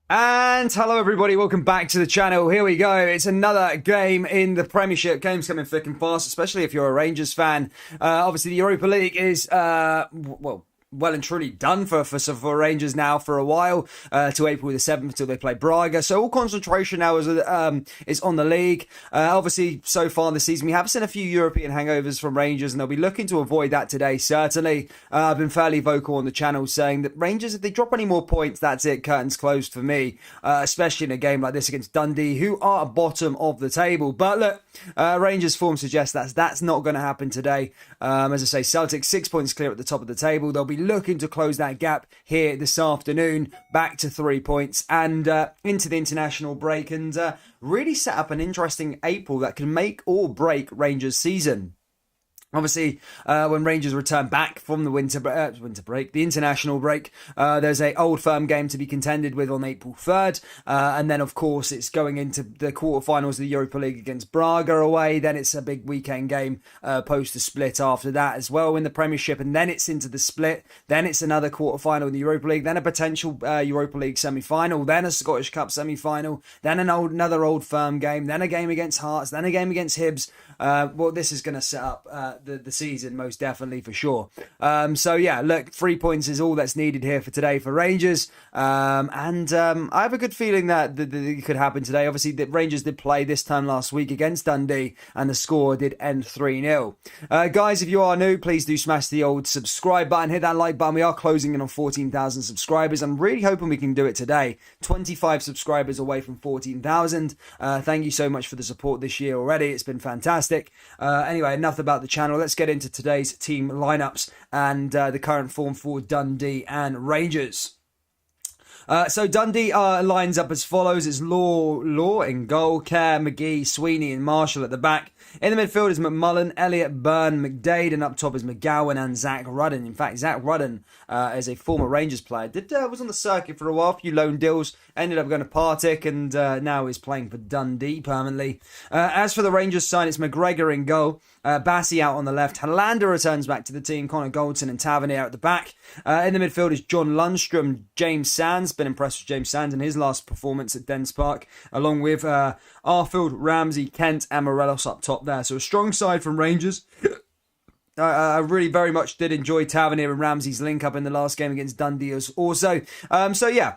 And hello everybody, welcome back to the channel. Here we go. It's another game in the Premiership. Games coming thick and fast, especially if you're a Rangers fan. Obviously the Europa League is well and truly done for Rangers now for a while, to April the 7th until they play Braga. So all concentration now is on the league. Obviously, so far this season, we have seen a few European hangovers from Rangers, and they'll be looking to avoid that today, certainly. I've been fairly vocal on the channel saying that Rangers, if they drop any more points, that's it, curtains closed for me, especially in a game like this against Dundee, who are bottom of the table. But look, Rangers' form suggests that's not going to happen today. As I say, Celtic 6 points clear at the top of the table. They'll be looking to close that gap here this afternoon, back to 3 points and into the international break, and really set up an interesting April that can make or break Rangers' season. Obviously, when Rangers return back from the winter break, the international break, there's a Old Firm game to be contended with on April 3rd. And then, of course, it's going into the quarterfinals of the Europa League against Braga away. Then it's a big weekend game post the split after that as well in the Premiership. And then it's into the split. Then it's another quarterfinal in the Europa League. Then a potential Europa League semi-final. Then a Scottish Cup semi-final. Then another Old Firm game. Then a game against Hearts. Then a game against Hibs. Well, this is going to set up the season most definitely for sure. So yeah, look, 3 points is all that's needed here for today for Rangers. I have a good feeling that it could happen today. Obviously, the Rangers did play this time last week against Dundee, and the score did end 3-0. Guys, if you are new, please do smash the old subscribe button, hit that like button. We are closing in on 14,000 subscribers. I'm really hoping we can do it today. 25 subscribers away from 14,000. Thank you so much for the support this year already. It's been fantastic. Anyway, enough about the channel. Let's get into today's team lineups and the current form for Dundee and Rangers. So Dundee lines up as follows. It's Law in goal, Kerr, McGee, Sweeney and Marshall at the back. In the midfield is McMullen, Elliott, Byrne, McDade, and up top is McGowan and Zach Rudden. In fact, Zach Rudden is a former Rangers player. Was on the circuit for a while, a few loan deals, ended up going to Partick, and now is playing for Dundee permanently. As for the Rangers side, it's McGregor in goal, Bassey out on the left, Hollander returns back to the team, Connor Goldson and Tavernier at the back. In the midfield is John Lundstrom, James Sands. Been impressed with James Sands in his last performance at Dens Park, along with Arfield, Ramsey, Kent and Morelos up top there. So a strong side from Rangers. I really very much did enjoy Tavernier and Ramsey's link up in the last game against Dundee also. So yeah,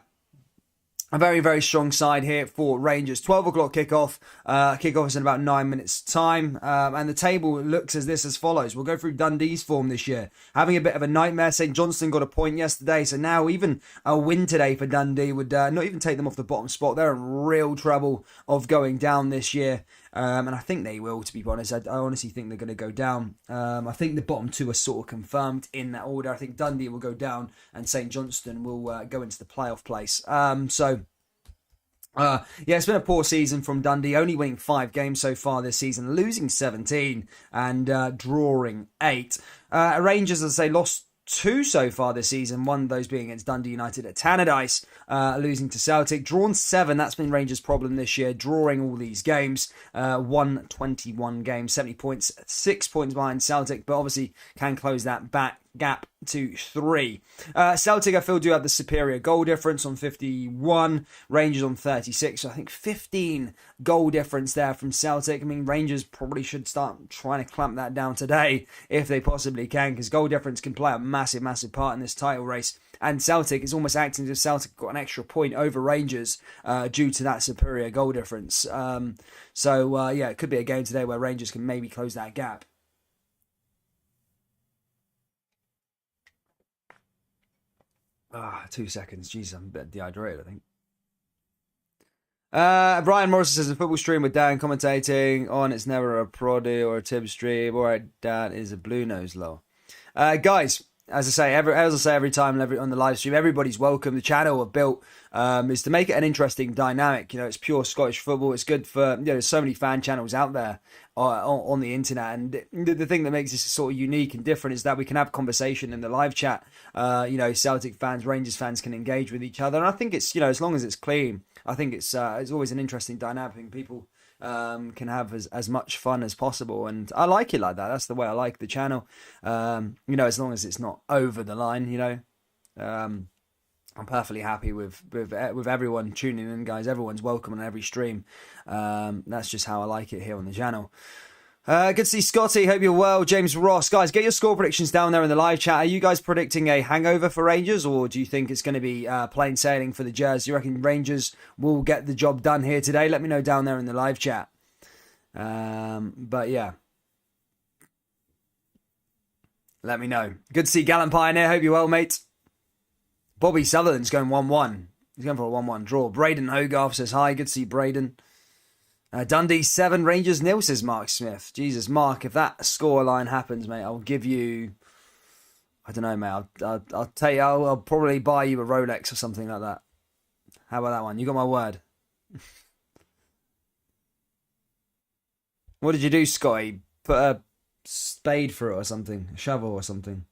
a very, very strong side here for Rangers. 12 o'clock kickoff. Kickoff is in about 9 minutes' time. And the table looks as follows. We'll go through Dundee's form this year. Having a bit of a nightmare. St Johnstone got a point yesterday. So now even a win today for Dundee would not even take them off the bottom spot. They're in real trouble of going down this year. And I think they will, to be honest. I honestly think they're going to go down. I think the bottom two are sort of confirmed in that order. I think Dundee will go down and St Johnstone will go into the playoff place. Yeah, it's been a poor season from Dundee, only winning 5 games so far this season, losing 17 and drawing 8. Rangers, as I say, lost 2 so far this season, one of those being against Dundee United at Tannadice, losing to Celtic. Drawn 7, that's been Rangers' problem this year, drawing all these games. 121 games, 70 points, 6 points behind Celtic, but obviously can close that gap to 3. Celtic, I feel, do have the superior goal difference on 51, Rangers on 36, so I think 15 goal difference there from Celtic. I mean, Rangers probably should start trying to clamp that down today if they possibly can, because goal difference can play a massive part in this title race. And Celtic is almost acting as if Celtic got an extra point over Rangers due to that superior goal difference. Yeah, it could be a game today where Rangers can maybe close that gap. 2 seconds. Jeez, I'm a bit dehydrated, I think. Brian Morrison says, a football stream with Dan commentating on, it's never a Proddy or a Tib stream. All right, Dan is a blue nose low. Guys, as I say every time on the live stream, everybody's welcome. The channel I've built is to make it an interesting dynamic. You know, it's pure Scottish football. It's good for, there's so many fan channels out there on the internet, and the thing that makes this sort of unique and different is that we can have conversation in the live chat. Celtic fans, Rangers fans can engage with each other, and I think it's, as long as it's clean, I think it's always an interesting dynamic. People can have as much fun as possible, and I like it like that. That's the way I like the channel. As long as it's not over the line, I'm perfectly happy with everyone tuning in, guys. Everyone's welcome on every stream. That's just how I like it here on the channel. Good to see Scotty. Hope you're well. James Ross. Guys, get your score predictions down there in the live chat. Are you guys predicting a hangover for Rangers, or do you think it's going to be plain sailing for the Jazz? Do you reckon Rangers will get the job done here today? Let me know down there in the live chat. But yeah. Let me know. Good to see Gallant Pioneer. Hope you're well, mate. Bobby Sutherland's going 1-1. He's going for a 1-1 draw. Braden Hogarth says hi. Good to see Braden. Dundee 7, Rangers 0, says Mark Smith. Jesus, Mark, if that scoreline happens, mate, I'll give you... I don't know, mate. I'll tell you, I'll probably buy you a Rolex or something like that. How about that one? You got my word. What did you do, Scotty? Put a spade through it or something? A shovel or something?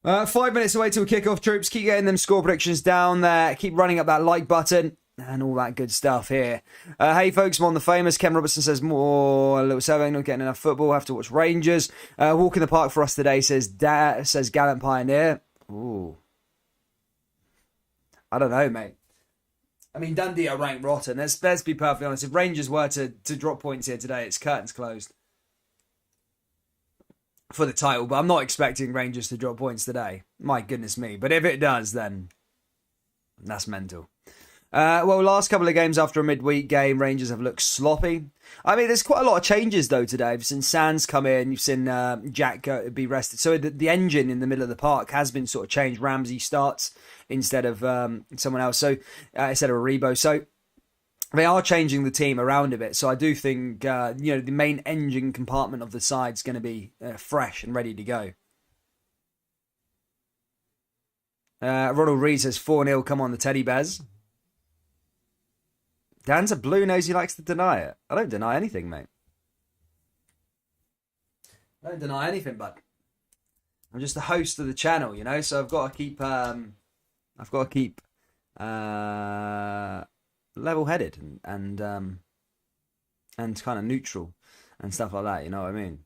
5 minutes away till kickoff, troops. Keep getting them score predictions down there. Keep running up that like button. And all that good stuff here. Hey folks, I'm on the famous. Ken Robertson says more. A little 7, not getting enough football. Have to watch Rangers. Walk in the park for us today, says Gallant Pioneer. Ooh. I don't know, mate. I mean, Dundee are ranked rotten. Let's be perfectly honest. If Rangers were to drop points here today, it's curtains closed for the title. But I'm not expecting Rangers to drop points today. My goodness me. But if it does, then that's mental. Well, last couple of games after a midweek game, Rangers have looked sloppy. I mean, there's quite a lot of changes, though, today. You've seen Sands come in. You've seen Jack be rested. So the engine in the middle of the park has been sort of changed. Ramsey starts instead of someone else. So instead of Aribo. So they are changing the team around a bit. So I do think, the main engine compartment of the side's going to be fresh and ready to go. Ronald Reed says 4-0, come on, the Teddy Bears. Dan's a blue nose, he likes to deny it. I don't deny anything, mate. I don't deny anything, bud. I'm just the host of the channel, you know, so I've got to keep level-headed and kind of neutral and stuff like that, you know what I mean?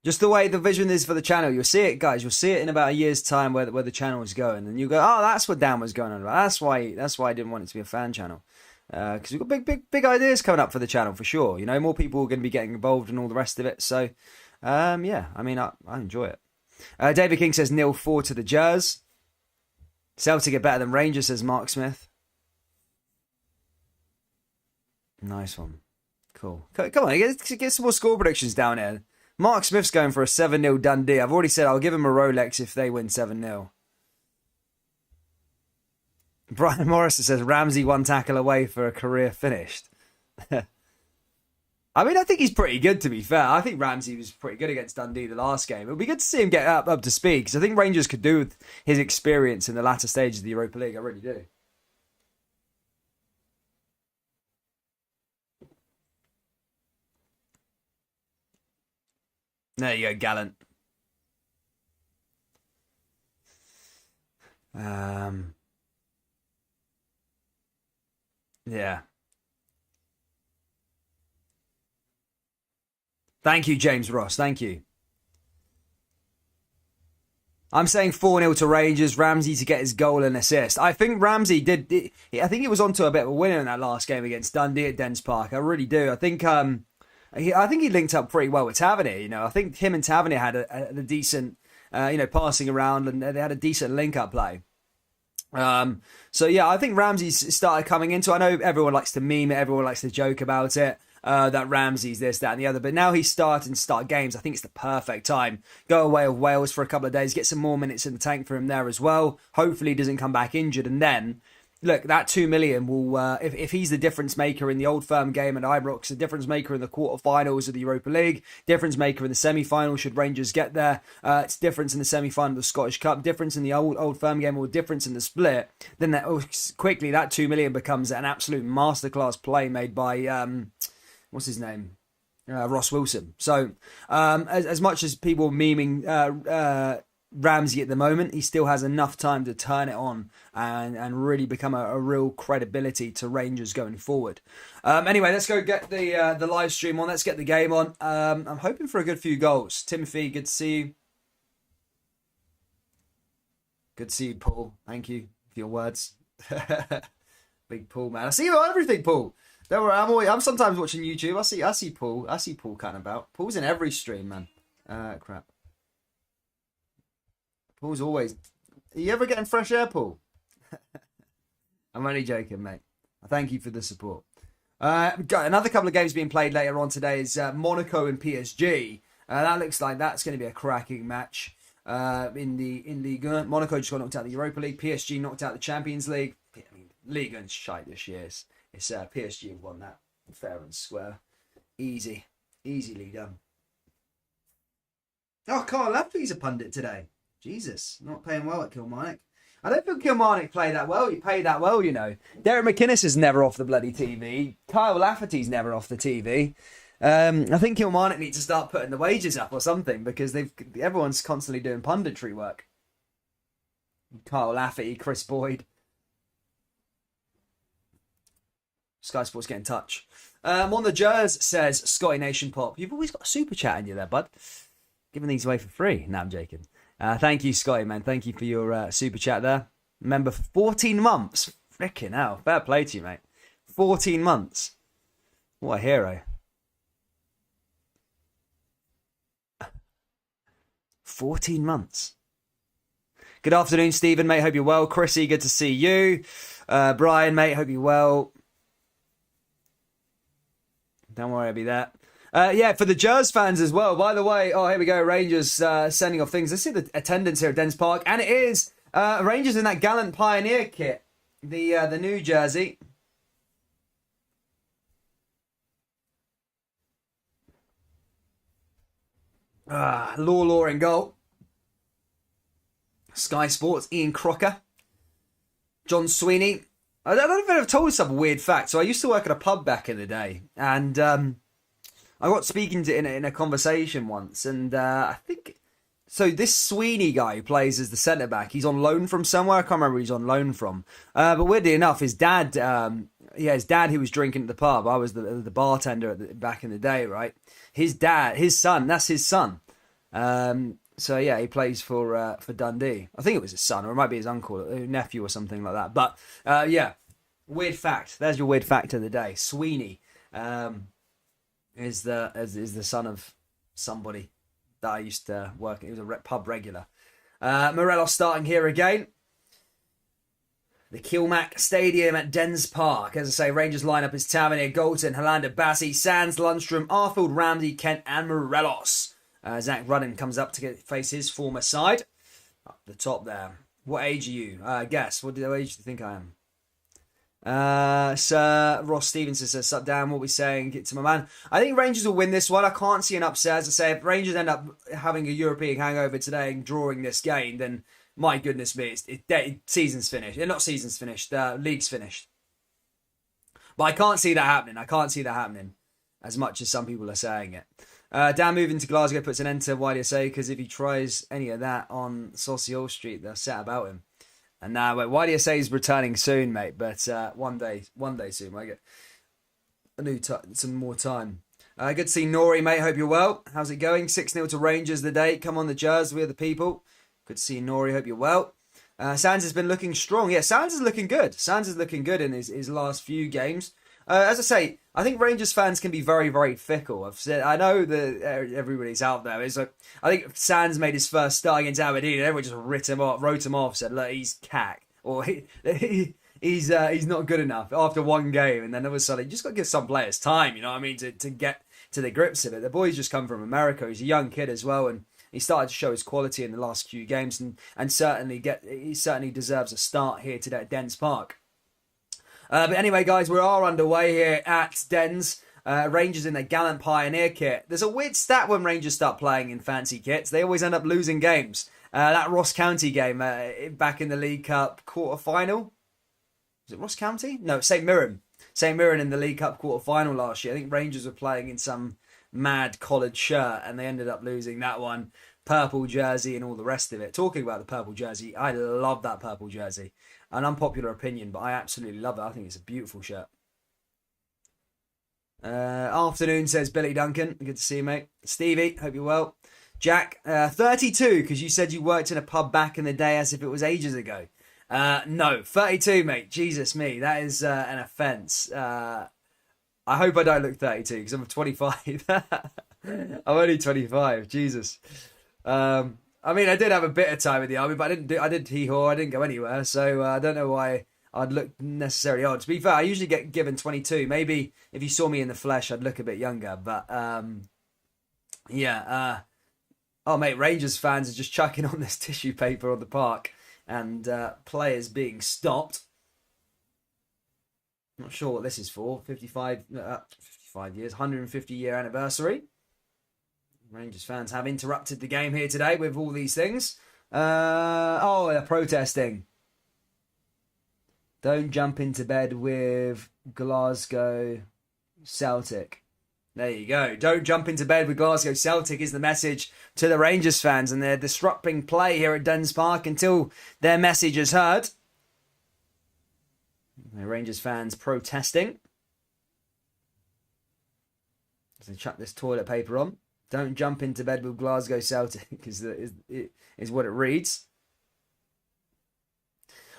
Just the way the vision is for the channel. You'll see it, guys. You'll see it in about a year's time where the channel is going. And you go, oh, that's what Dan was going on about. That's why I didn't want it to be a fan channel. Because we've got big ideas coming up for the channel, for sure. You know, more people are going to be getting involved and all the rest of it. So, yeah, I mean, I enjoy it. David King says 0-4 to the Jazz. Celtic are better than Rangers, says Mark Smith. Nice one. Cool. Come on, get some more score predictions down here. Mark Smith's going for a 7-0 Dundee. I've already said I'll give him a Rolex if they win 7-0. Brian Morrison says Ramsey 1 tackle away for a career finished. I mean, I think he's pretty good, to be fair. I think Ramsey was pretty good against Dundee the last game. It would be good to see him get up to speed, because I think Rangers could do with his experience in the latter stages of the Europa League. I really do. There you go, Gallant. Yeah. Thank you, James Ross. Thank you. I'm saying 4-0 to Rangers. Ramsey to get his goal and assist. I think Ramsey did. I think he was onto a bit of a winner in that last game against Dundee at Dens Park. I really do. I think he linked up pretty well with Tavernier. You know, I think him and Tavernier had a decent, passing around, and they had a decent link-up play. So yeah, I think Ramsey's started coming into. I know everyone likes to meme it, everyone likes to joke about it. That Ramsey's this, that, and the other. But now he's starting to start games. I think it's the perfect time. Go away with Wales for a couple of days, get some more minutes in the tank for him there as well. Hopefully he doesn't come back injured, and then. Look, that 2 million will, if he's the difference maker in the Old Firm game at Ibrox, the difference maker in the quarterfinals of the Europa League, difference maker in the semi-final should Rangers get there, it's difference in the semi-final of the Scottish Cup, difference in the Old Firm game, or difference in the split, then quickly that 2 million becomes an absolute masterclass play made by, what's his name? Ross Wilson. So, as much as people are memeing Ramsey at the moment, he still has enough time to turn it on and really become a real credibility to Rangers going forward. Anyway, let's go get the live stream on. Let's get the game on. I'm hoping for a good few goals. Timothy, good to see you. Good to see you, Paul. Thank you for your words. Big Paul, man. I see you on everything, Paul. Don't worry, I'm sometimes watching YouTube. I see Paul. I see Paul cutting about. Paul's in every stream, man. Crap. Paul's always. Are you ever getting fresh air, Paul? I'm only joking, mate. Thank you for the support. Got another couple of games being played later on today is Monaco and PSG. That looks like that's going to be a cracking match. In Ligue 1. Monaco just got knocked out of the Europa League. PSG knocked out the Champions League. I mean, Ligue 1's shite this year. It's PSG have won that fair and square. Easily done. Oh, Carl Laffy's a pundit today. Jesus, not playing well at Kilmarnock. I don't feel Kilmarnock play that well. You play that well, you know. Derek McInnes is never off the bloody TV. Kyle Lafferty's never off the TV. I think Kilmarnock need to start putting the wages up or something because everyone's constantly doing punditry work. Kyle Lafferty, Chris Boyd. Sky Sports get in touch. On the Jers says Scotty Nation Pop. You've always got a super chat in you there, bud. Giving these away for free. No, I'm joking. Thank you, Scotty, man. Thank you for your super chat there. Member for 14 months. Frickin' hell. Fair play to you, mate. 14 months. What a hero. 14 months. Good afternoon, Stephen, mate. Hope you're well. Chrissy, good to see you. Brian, mate, hope you're well. Don't worry, I'll be there. Yeah, for the Jers fans as well. By the way, here we go. Rangers sending off things. Let's see the attendance here at Dens Park. And it is Rangers in that Gallant Pioneer kit. The new jersey. Law in goal. Sky Sports, Ian Crocker. John Sweeney. I don't know if I've told you some weird fact. So I used to work at a pub back in the day. And I got speaking to in a conversation once. And I think... So this Sweeney guy who plays as the centre-back, he's on loan from somewhere. I can't remember where he's on loan from. But weirdly enough, his dad... his dad who was drinking at the pub. I was the bartender back in the day, right? His son, that's his son. So yeah, he plays for Dundee. I think it was his son, or it might be his uncle, nephew, or something like that. But yeah, weird fact. There's your weird fact of the day. Sweeney is the son of somebody that I used to work. He was a pub regular. Morelos starting here again. The Kilmac Stadium at Dens Park. As I say, Rangers lineup is Tavernier, Galton, Hollander, Bassi, Sands, Lundstrom, Arfield, Ramsey, Kent and Morelos. Zach Rudden comes up to face his former side. Up the top there. What age are you? Guess. What age do you think I am? Sir Ross Stevenson says, "Sup, Dan, what are we saying? Get to my man." I think Rangers will win this one. I can't see an upset. As I say, if Rangers end up having a European hangover today and drawing this game, then my goodness me, season's finished. Not season's finished. League's finished. But I can't see that happening. As much as some people are saying it. Dan moving to Glasgow puts an end to YDSA because if he tries any of that on Saucier Street, they're set about him. And now YDSA is returning soon, mate. But one day soon, I get some more time. Good to see Nori, mate. Hope you're well. How's it going? 6-0 to Rangers today. Come on, the Jers. We're the people. Good to see you, Nori. Hope you're well. Sands has been looking strong. Yeah, Sands is looking good. Sands is looking good in his last few games. As I say, I think Rangers fans can be very, very fickle. I know that everybody's out there. It's like, I think Sands made his first start against Aberdeen and everyone just wrote him off, said, look, he's cack. Or he's not good enough after one game. And then all of a sudden, you just got to give some players time, you know what I mean, to get to the grips of it. The boy's just come from America. He's a young kid as well. And he started to show his quality in the last few games. And he certainly deserves a start here today at Dens Park. But anyway, guys, we are underway here at Dens. Rangers in their Gallant Pioneer kit. There's a weird stat when Rangers start playing in fancy kits. They always end up losing games. That Ross County game back in the League Cup quarter-final. Was it Ross County? No, St Mirren. St Mirren in the League Cup quarter-final last year. I think Rangers were playing in some mad collared shirt and they ended up losing that one. Purple jersey and all the rest of it. Talking about the purple jersey, I love that purple jersey. An unpopular opinion, but I absolutely love it. I think it's a beautiful shirt. Afternoon, says Billy Duncan. Good to see you, mate. Stevie, hope you're well. Jack, 32, because you said you worked in a pub back in the day as if it was ages ago. No, 32, mate. Jesus me, that is an offence. I hope I don't look 32 because I'm 25. I'm only 25. Jesus. I mean, I did have a bit of time in the army, but I did hee-haw. I didn't go anywhere, so I don't know why I'd look necessarily old. To be fair, I usually get given 22. Maybe if you saw me in the flesh, I'd look a bit younger. But yeah. Oh, mate, Rangers fans are just chucking on this tissue paper on the park, and players being stopped. Not sure what this is for. 55 years, 150-year anniversary. Rangers fans have interrupted the game here today with all these things. They're protesting. Don't jump into bed with Glasgow Celtic. There you go. Don't jump into bed with Glasgow Celtic is the message to the Rangers fans, and they're disrupting play here at Dundee Park until their message is heard. The Rangers fans protesting. As they chuck this toilet paper on. Don't jump into bed with Glasgow Celtic is what it reads.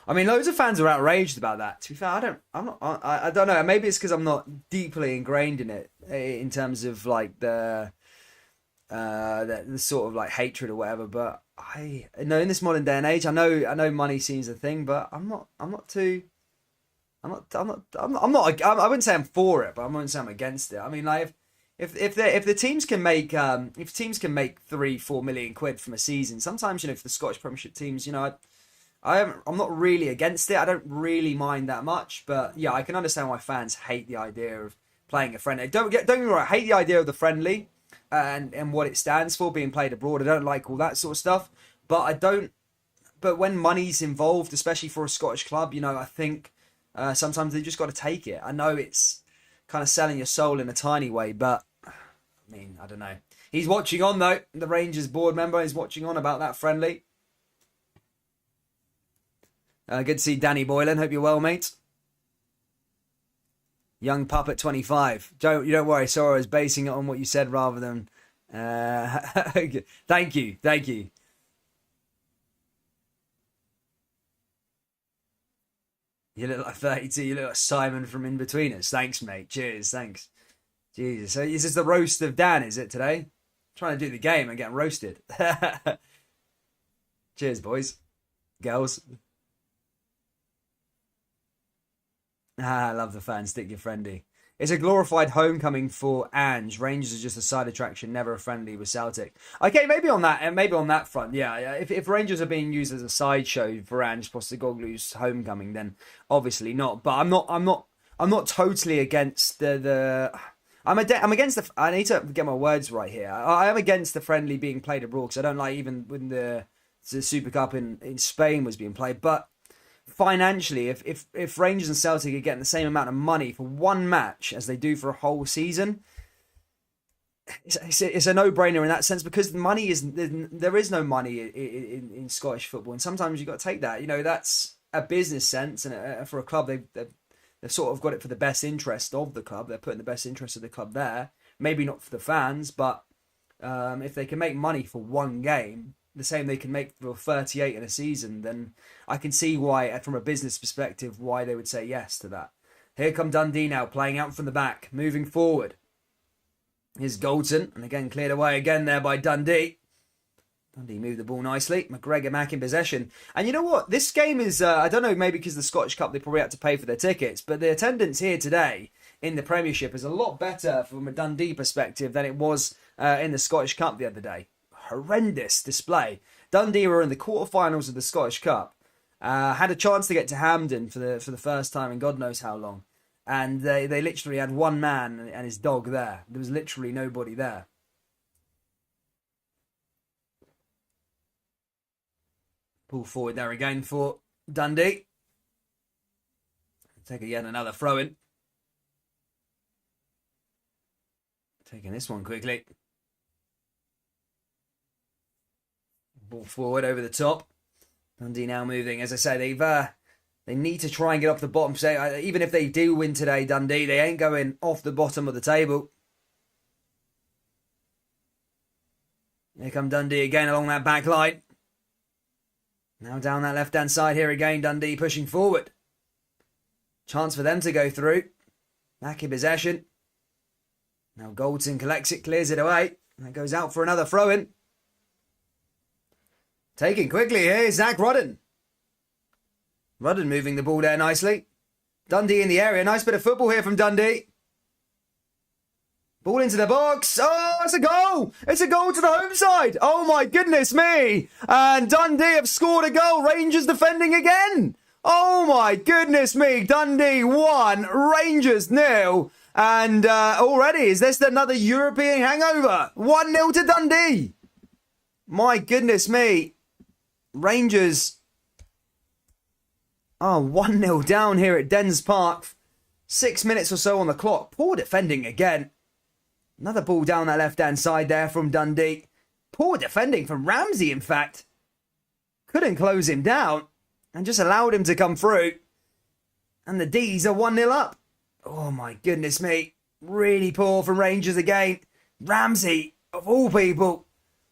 I mean, loads of fans are outraged about that. To be fair, I don't know. Maybe it's because I'm not deeply ingrained in it in terms of like the sort of like hatred or whatever. But I know in this modern day and age, I know money seems a thing, but I wouldn't say I'm for it, but I wouldn't say I'm against it. I mean, like if the teams can make 3-4 million quid from a season, sometimes, you know, for the Scottish Premiership teams, you know, I'm not really against it. I don't really mind that much, but yeah, I can understand why fans hate the idea of playing a friendly. Don't get me wrong, I hate the idea of the friendly and what it stands for, being played abroad. I don't like all that sort of stuff, but when money's involved, especially for a Scottish club, you know, I think sometimes they just got to take it. I know it's kind of selling your soul in a tiny way, but I mean, I don't know. He's watching on though. The Rangers board member is watching on about that friendly. Good to see Danny Boylan. Hope you're well, mate. Young pup at 25. You don't worry. Sora is basing it on what you said rather than. Thank you. You look like 32. You look like Simon from In Betweeners. Thanks, mate. Cheers. Thanks. Jesus. So is this the roast of Dan? Is it today? I'm trying to do the game and get roasted. Cheers, boys, girls. I love the fans. Stick your friendly. It's a glorified homecoming for Ange. Rangers are just a side attraction, never a friendly with Celtic. Okay, maybe on that front, yeah. If Rangers are being used as a sideshow for Ange Postecoglou's homecoming, then obviously not. But I'm not totally against the. I'm against the. I need to get my words right here. I am against the friendly being played abroad because I don't like even when the Super Cup in Spain was being played, but. Financially, if Rangers and Celtic are getting the same amount of money for one match as they do for a whole season, it's a no-brainer in that sense, because there is no money in Scottish football, and sometimes you've got to take that. You know, that's a business sense, and for a club, they've sort of got it for the best interest of the club. They're putting the best interest of the club there. Maybe not for the fans, but if they can make money for one game, the same they can make for 38 in a season, then I can see why, from a business perspective, why they would say yes to that. Here come Dundee now, playing out from the back, moving forward. Here's Goldson, and again cleared away again there by Dundee. Dundee moved the ball nicely. McGregor back in possession. And you know what? This game is, I don't know, maybe because the Scottish Cup, they probably had to pay for their tickets, but the attendance here today in the Premiership is a lot better from a Dundee perspective than it was in the Scottish Cup the other day. Horrendous display. Dundee were in the quarterfinals of the Scottish Cup. Had a chance to get to Hampden for the first time in God knows how long. And they literally had one man and his dog there. There was literally nobody there. Pull forward there again for Dundee. Take yet another throw in. Taking this one quickly. Ball forward over the top. Dundee now moving. As I say, they need to try and get off the bottom. So even if they do win today, Dundee, they ain't going off the bottom of the table. Here come Dundee again along that back line. Now down that left-hand side here again, Dundee pushing forward. Chance for them to go through. Back in possession. Now Goldson collects it, clears it away. That goes out for another throw-in. Taken quickly here, Zach Rudden. Rudden moving the ball there nicely. Dundee in the area. Nice bit of football here from Dundee. Ball into the box. Oh, it's a goal. It's a goal to the home side. Oh, my goodness me. And Dundee have scored a goal. Rangers defending again. Oh, my goodness me. Dundee 1, Rangers 0. And already, is this another European hangover? 1-0 to Dundee. My goodness me. Rangers are 1-0 down here at Dens Park. 6 minutes or so on the clock. Poor defending again. Another ball down that left-hand side there from Dundee. Poor defending from Ramsey, in fact. Couldn't close him down and just allowed him to come through. And the D's are 1-0 up. Oh, my goodness me. Really poor from Rangers again. Ramsey, of all people.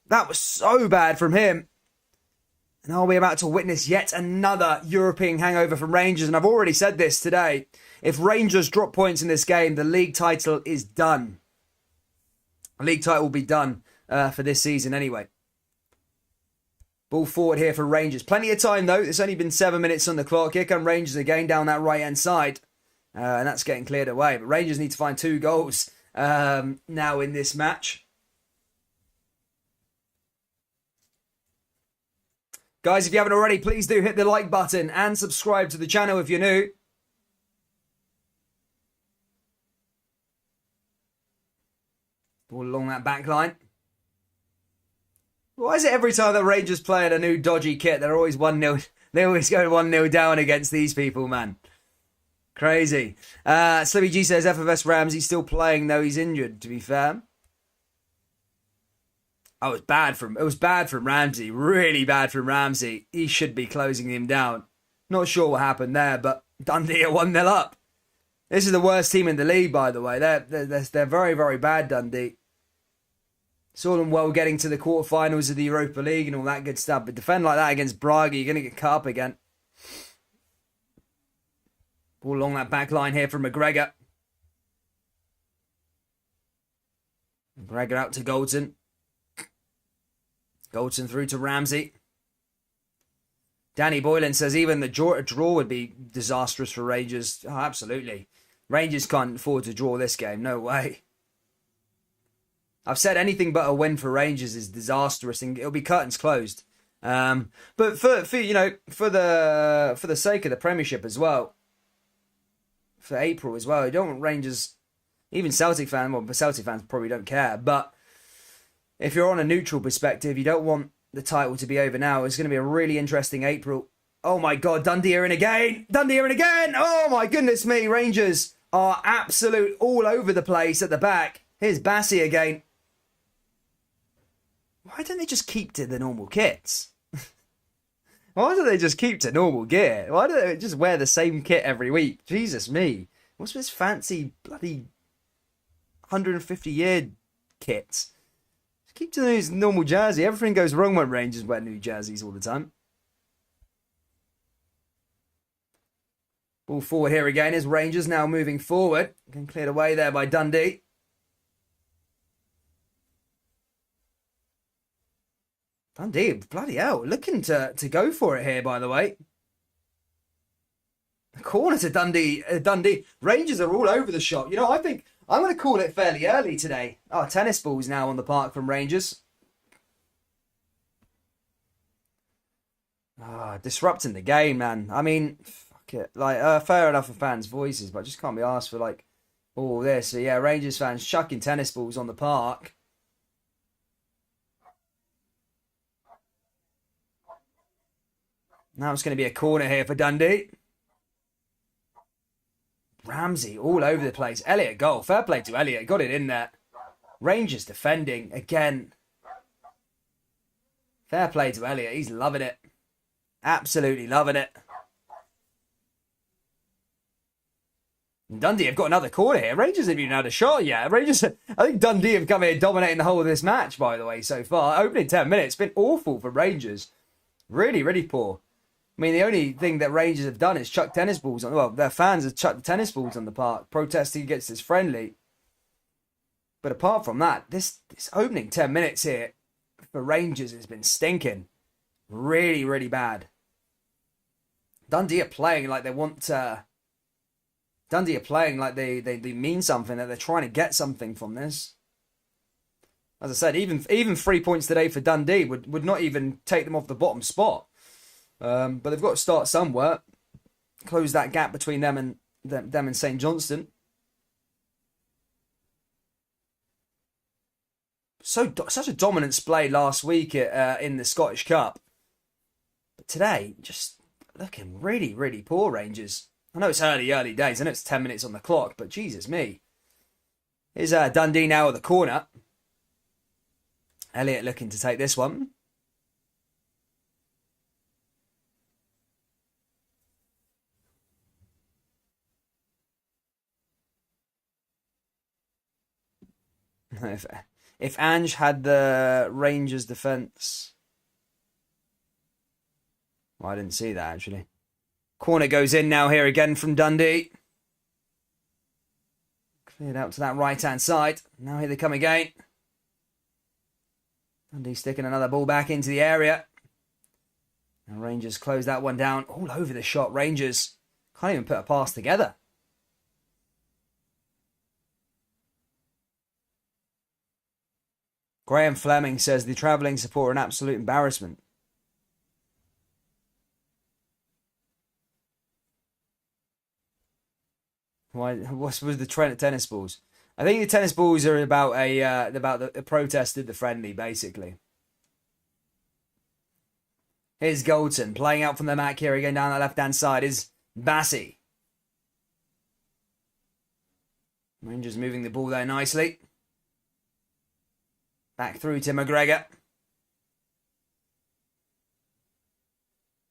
That was so bad from him. And are we about to witness yet another European hangover from Rangers? And I've already said this today. If Rangers drop points in this game, the league title is done. The league title will be done for this season anyway. Ball forward here for Rangers. Plenty of time though. There's only been 7 minutes on the clock. Here come Rangers again down that right-hand side. And that's getting cleared away. But Rangers need to find 2 goals now in this match. Guys, if you haven't already, please do hit the like button and subscribe to the channel if you're new. Ball along that back line. Why is it every time that Rangers play in a new dodgy kit, they're always 1-0? They always go 1-0 down against these people, man. Crazy. Slippy G says FFS Ramsey still playing though he's injured, to be fair. Oh, it was bad from Ramsey. Really bad from Ramsey. He should be closing him down. Not sure what happened there, but Dundee are 1-0 up. This is the worst team in the league, by the way. They're very, very bad, Dundee. Saw them well getting to the quarterfinals of the Europa League and all that good stuff. But defend like that against Braga, you're going to get cut up again. Ball along that back line here from McGregor. McGregor out to Goldson. Goldson through to Ramsey. Danny Boylan says even the draw would be disastrous for Rangers. Oh, absolutely. Rangers can't afford to draw this game. No way. I've said anything but a win for Rangers is disastrous and it'll be curtains closed. But for the sake of the Premiership as well, for April as well, you don't want Rangers, even Celtic fans, well, Celtic fans probably don't care, but if you're on a neutral perspective, you don't want the title to be over now. It's going to be a really interesting April. Oh my God, Dundee are in again. Dundee are in again. Oh my goodness me. Rangers are absolute all over the place at the back. Here's Bassey again. Why don't they just keep to the normal kits? Why don't they just keep to normal gear? Why don't they just wear the same kit every week? Jesus me. What's this fancy bloody 150-year kits? Keep to these normal jersey. Everything goes wrong when Rangers wear new jerseys all the time. Ball forward here again is Rangers now moving forward. Getting cleared away there by Dundee. Dundee, bloody hell, looking to go for it here, by the way. A corner to Dundee. Dundee. Rangers are all over the shop. You know, I think I'm going to call it fairly early today. Oh, tennis balls now on the park from Rangers. Disrupting the game, man. I mean, fuck it. Like, fair enough for fans' voices, but I just can't be asked for, like, all this. So, yeah, Rangers fans chucking tennis balls on the park. Now it's going to be a corner here for Dundee. Ramsey all over the place. Elliott goal. Fair play to Elliott. Got it in there. Rangers defending again. Fair play to Elliott. He's loving it. Absolutely loving it. Dundee have got another corner here. Rangers haven't even had a shot yet. Rangers, I think Dundee have come here dominating the whole of this match, by the way, so far. Opening 10 minutes, been awful for Rangers. Really, really poor. I mean, the only thing that Rangers have done is chuck tennis balls on. Well, their fans have chucked the tennis balls on the park, protesting against this friendly. But apart from that, this opening 10 minutes here for Rangers has been stinking. Really, really bad. Dundee are playing like they want to. Dundee are playing like they mean something, that they're trying to get something from this. As I said, even 3 points today for Dundee would not even take them off the bottom spot. But they've got to start somewhere. Close that gap between them and St Johnstone. Such a dominant display last week in the Scottish Cup. But today, just looking really, really poor, Rangers. I know it's early days. I know it's 10 minutes on the clock, but Jesus me. Here's Dundee now at the corner. Elliott looking to take this one. If Ange had the Rangers defence... Well, I didn't see that, actually. Corner goes in now here again from Dundee. Cleared out to that right-hand side. Now here they come again. Dundee sticking another ball back into the area. And Rangers close that one down. All over the shot. Rangers can't even put a pass together. Graham Fleming says the travelling support are an absolute embarrassment. Why? What's with the trend of tennis balls? I think the tennis balls are about the protest of the friendly, basically. Here's Goldson playing out from the Mac here again down the left-hand side is Bassey. Rangers moving the ball there nicely. Back through to McGregor.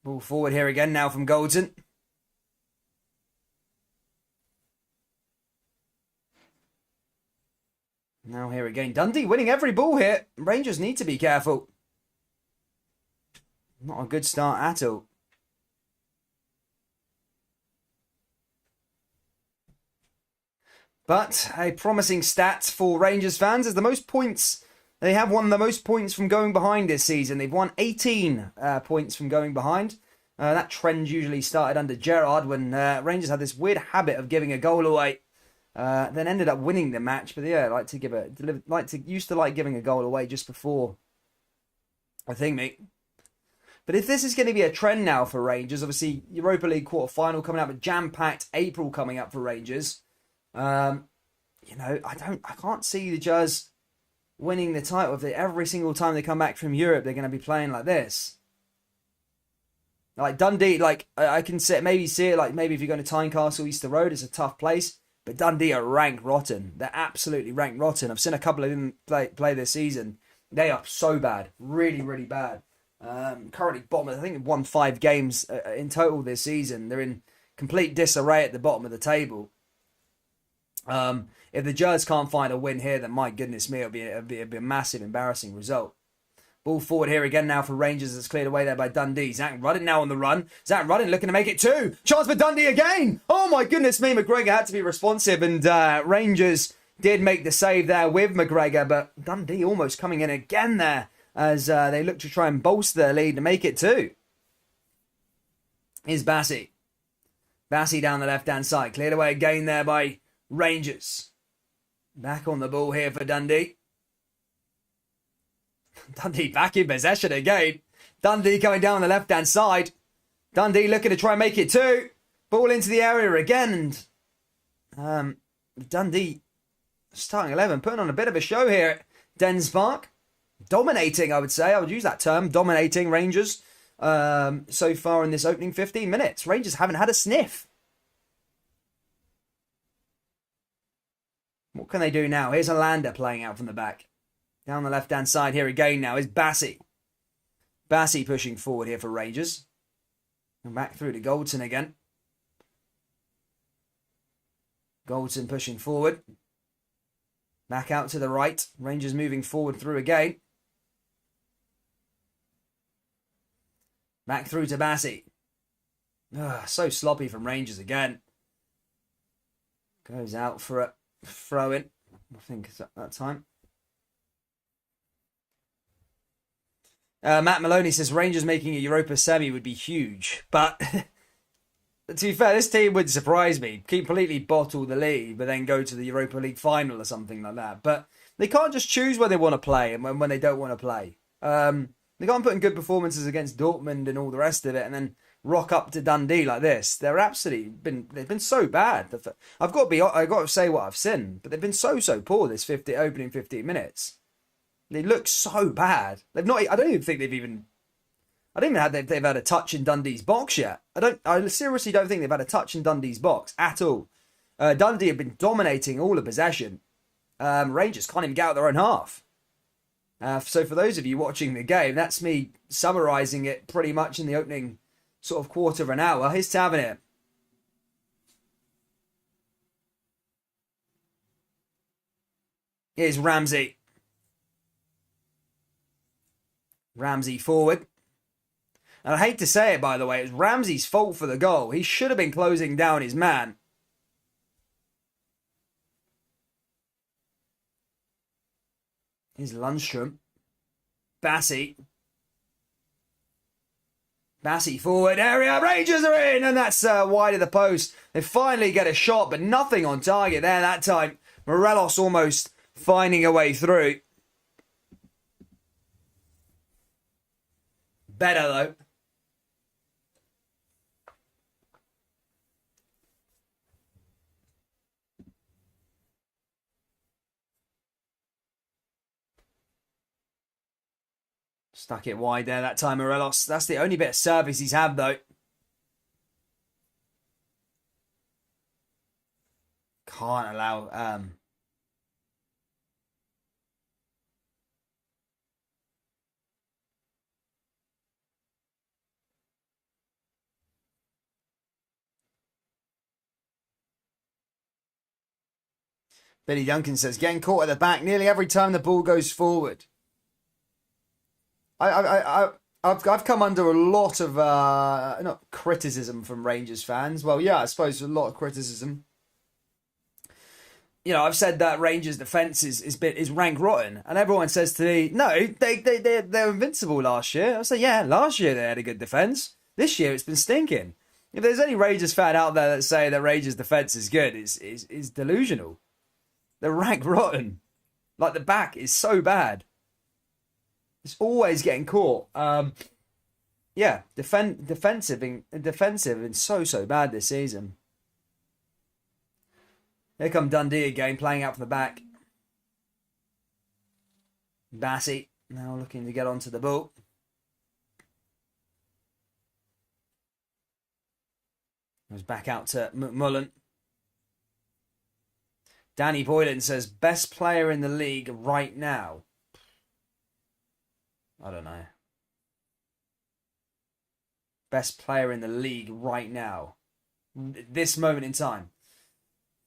Ball forward here again now from Goldson. Now here again. Dundee winning every ball here. Rangers need to be careful. Not a good start at all. But a promising stat for Rangers fans is the most points. They have won the most points from going behind this season. They've won 18 points from going behind. That trend usually started under Gerrard when Rangers had this weird habit of giving a goal away. Then ended up winning the match, but yeah, used to like giving a goal away just before. I think, mate. But if this is going to be a trend now for Rangers, obviously Europa League quarter final coming up, a jam-packed April coming up for Rangers. I can't see the Jazz winning the title if every single time they come back from Europe they're going to be playing like this. Like Dundee, I can maybe see it like maybe if you're going to Tynecastle, Easter Road, it's a tough place. But Dundee are rank rotten. They're absolutely rank rotten. I've seen a couple of them play this season. They are so bad. Really, really bad. Currently bottom. I think they've won 5 games in total this season. They're in complete disarray at the bottom of the table. If the Jazz can't find a win here, then my goodness me, it'll be a massive, embarrassing result. Ball forward here again now for Rangers. It's cleared away there by Dundee. Zach Rudden now on the run. Zach Rudden looking to make it 2. Chance for Dundee again. Oh my goodness me. McGregor had to be responsive and Rangers did make the save there with McGregor. But Dundee almost coming in again there as they look to try and bolster their lead to make it 2. Here's Bassey. Bassey down the left-hand side. Cleared away again there by Rangers. Back on the ball here for Dundee. Dundee back in possession again. Dundee coming down the left-hand side. Dundee looking to try and make it 2. Ball into the area again. And Dundee starting 11, putting on a bit of a show here at Dens Park. Dominating, I would say. I would use that term. Dominating Rangers so far in this opening 15 minutes. Rangers haven't had a sniff. What can they do now? Here's Alander playing out from the back. Down the left-hand side here again now is Bassey. Bassey pushing forward here for Rangers. And back through to Goldson again. Goldson pushing forward. Back out to the right. Rangers moving forward through again. Back through to Bassey. So sloppy from Rangers again. Goes out for a throw-in. I think it's at that time. Matt Maloney says Rangers making a Europa semi would be huge. But to be fair, this team would surprise me. Completely bottle the league, but then go to the Europa League final or something like that. But they can't just choose where they want to play and when they don't want to play. They can't put in good performances against Dortmund and all the rest of it and then rock up to Dundee like this. They've been so bad. I've got to say what I've seen, but they've been so poor this opening 15 minutes. They look so bad. They've not. I don't even think they've had a touch in Dundee's box yet. I seriously don't think they've had a touch in Dundee's box at all. Dundee have been dominating all the possession. Rangers can't even get out their own half. So for those of you watching the game, that's me summarising it pretty much in the opening sort of quarter of an hour. Here's Tavernier. Here's Ramsey. Ramsey forward. And I hate to say it, by the way, it was Ramsey's fault for the goal. He should have been closing down his man. Here's Lundstrom. Bassey. Bassey forward area. Rangers are in. And that's wide of the post. They finally get a shot, but nothing on target there that time. Morelos almost finding a way through. Better though. Stuck it wide there that time, Morelos. That's the only bit of service he's had, though. Can't allow... Billy Duncan says, getting caught at the back nearly every time the ball goes forward. I've come under a lot of not criticism from Rangers fans. Well, yeah, I suppose a lot of criticism. You know, I've said that Rangers' defence is rank rotten, and everyone says to me, "No, they're invincible last year." I say, "Yeah, last year they had a good defence. This year it's been stinking." If there's any Rangers fan out there that say that Rangers' defence is good, is delusional. They're rank rotten. Like the back is so bad. It's always getting caught. Yeah, defensive and so bad this season. Here come Dundee again, playing out from the back. Bassey now looking to get onto the ball. Goes back out to McMullen. Danny Boylan says, best player in the league right now. I don't know. Best player in the league right now. This moment in time.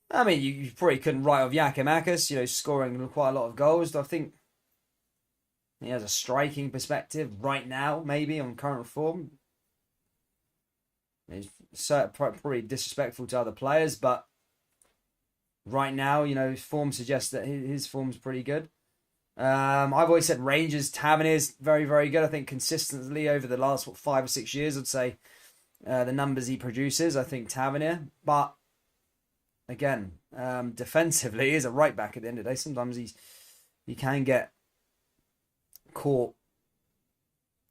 I mean, you probably couldn't write off Giakoumakis, you know, scoring quite a lot of goals. I think he has a striking perspective right now, maybe, on current form. He's probably disrespectful to other players, but right now, you know, form suggests that his form's pretty good. I've always said Rangers, Tavernier's very, very good. I think consistently over the last 5 or 6 years, I'd say the numbers he produces, I think Tavernier. But again, defensively, he's a right back at the end of the day. Sometimes he can get caught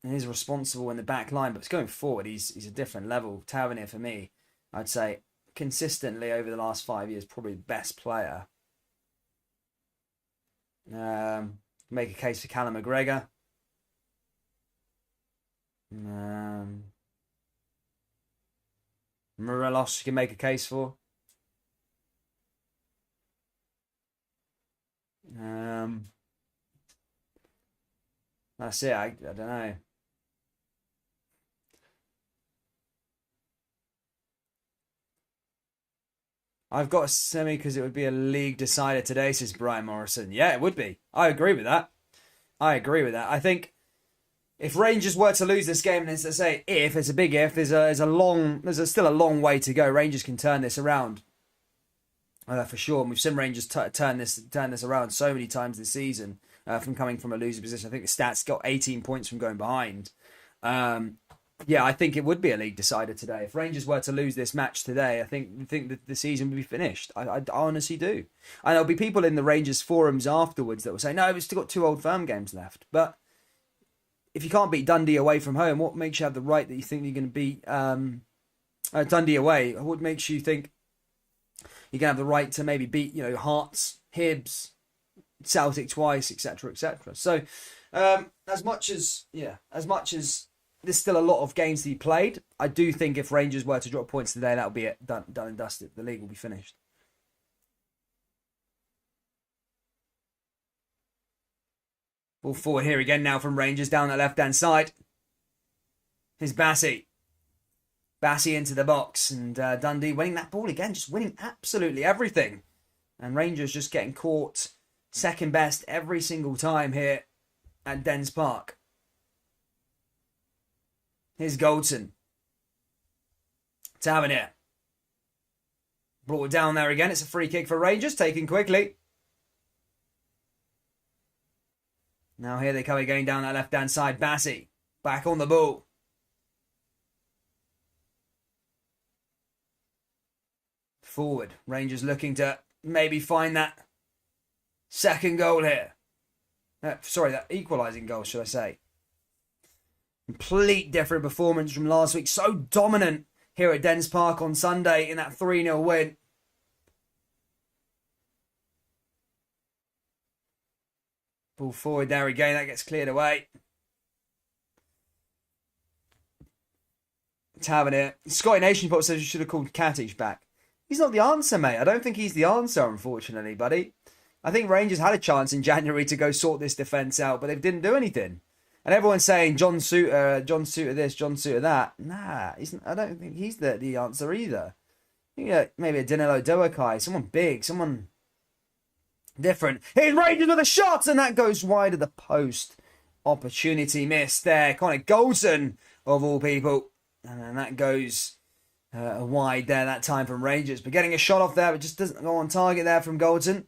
and is responsible in the back line, but going forward, he's a different level. Tavernier, for me, I'd say consistently over the last 5 years, probably the best player. Make a case for Callum McGregor. Morelos you can make a case for. That's it. I don't know. I've got a semi because it would be a league decider today, says Brian Morrison. Yeah, it would be. I agree with that. I agree with that. I think if Rangers were to lose this game, and it's to say if, it's a big if, there's still a long way to go. Rangers can turn this around. For sure. And we've seen Rangers turn this around so many times this season from coming from a losing position. I think the stats got 18 points from going behind. Yeah, I think it would be a league decider today. If Rangers were to lose this match today, I think that the season would be finished. I honestly do. And there'll be people in the Rangers forums afterwards that will say, no, we've still got 2 Old Firm games left. But if you can't beat Dundee away from home, what makes you have the right that you think you're going to beat Dundee away? What makes you think you're going to have the right to maybe beat, Hearts, Hibs, Celtic twice, etc., etc. So, as much as there's still a lot of games to be played, I do think if Rangers were to drop points today, that'll be it, done and dusted. The league will be finished. Ball forward here again now from Rangers down the left-hand side. Here's Bassey. Bassey into the box, and Dundee winning that ball again, just winning absolutely everything. And Rangers just getting caught second best every single time here at Dens Park. Here's Goldson. Tavernier. Brought it down there again. It's a free kick for Rangers, taken quickly. Now here they come again down that left-hand side. Bassey back on the ball. Forward. Rangers looking to maybe find that second goal here. That equalising goal, should I say. Complete different performance from last week. So dominant here at Dens Park on Sunday in that 3-0 win. Ball forward there again. That gets cleared away. Tavernier. Scotty Nation Pop says you should have called Katic back. He's not the answer, mate. I don't think he's the answer, unfortunately, buddy. I think Rangers had a chance in January to go sort this defence out, but they didn't do anything. And everyone's saying John Suter this, John Suter that. Nah, I don't think he's the answer either. Maybe a Danilo Doakai, someone big, someone different. Here's Rangers with a shot, and that goes wide of the post. Opportunity missed there. Connor Goldson, of all people. And then that goes wide there that time from Rangers. But getting a shot off there, but just doesn't go on target there from Goldson.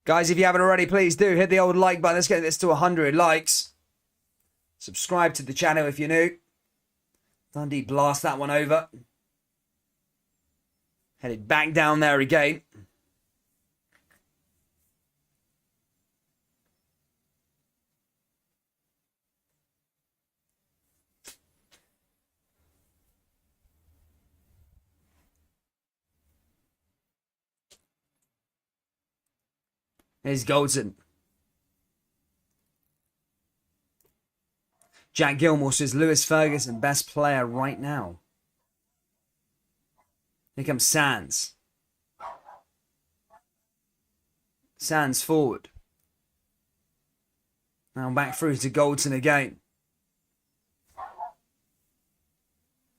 Guys, if you haven't already, please do hit the old like button. Let's get this to 100 likes. Subscribe to the channel if you're new. Dundee blast that one over. Headed back down there again. Here's Goldson. Jack Gilmore says Lewis Ferguson, best player right now. Here comes Sands. Sands forward. Now back through to Goldson again.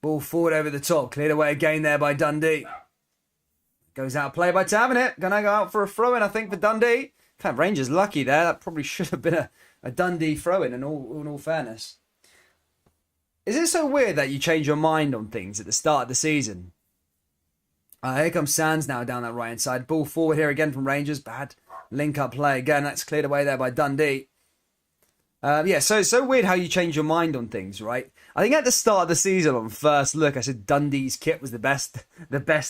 Ball forward over the top. Cleared away again there by Dundee. Goes out play by Tavernier. Gonna go out for a throw-in, I think, for Dundee. Kind of Rangers lucky there. That probably should have been a Dundee throw-in in all fairness. Is it so weird that you change your mind on things at the start of the season? Here comes Sands now down that right-hand side. Ball forward here again from Rangers. Bad link-up play again. That's cleared away there by Dundee. So weird how you change your mind on things, right? I think at the start of the season, on first look, I said Dundee's kit was the best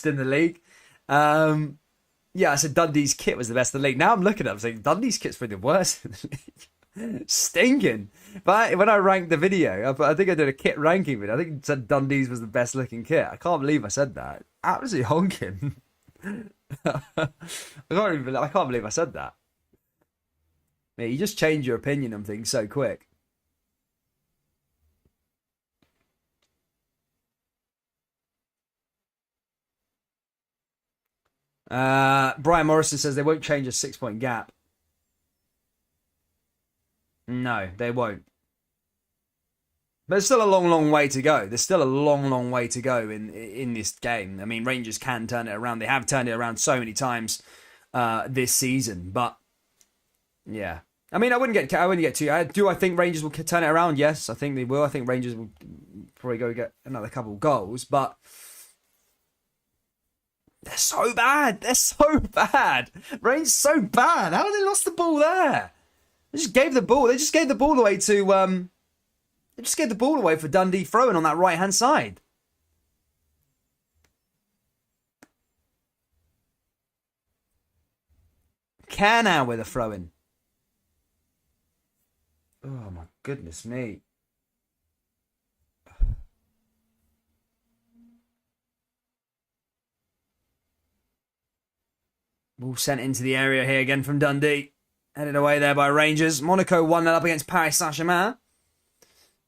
in the league. I said Dundee's kit was the best in the league. Now I'm looking at it, I'm saying Dundee's kit's probably the worst in the league. Stinking. But when I ranked the video, I think I did a kit ranking video. I think it said Dundee's was the best looking kit. I can't believe I said that. Absolutely honking. I can't believe I said that. Yeah, you just change your opinion on things so quick. Brian Morrison says they won't change a 6-point gap. No, they won't. But there's still a long, long way to go. There's still a long, long way to go in this game. I mean, Rangers can turn it around. They have turned it around so many times this season. But yeah, I mean, I wouldn't get too. Do I think Rangers will turn it around? Yes, I think they will. I think Rangers will probably go get another couple of goals, but they're so bad. They're so bad. Rangers so bad. How have they lost the ball there? They just gave the ball. They just gave the ball away to. They just gave the ball away for Dundee throwing on that right hand side. Now with a throw in. Oh my goodness me. Ball sent into the area here again from Dundee. Headed away there by Rangers. Monaco won that up against Paris Saint-Germain.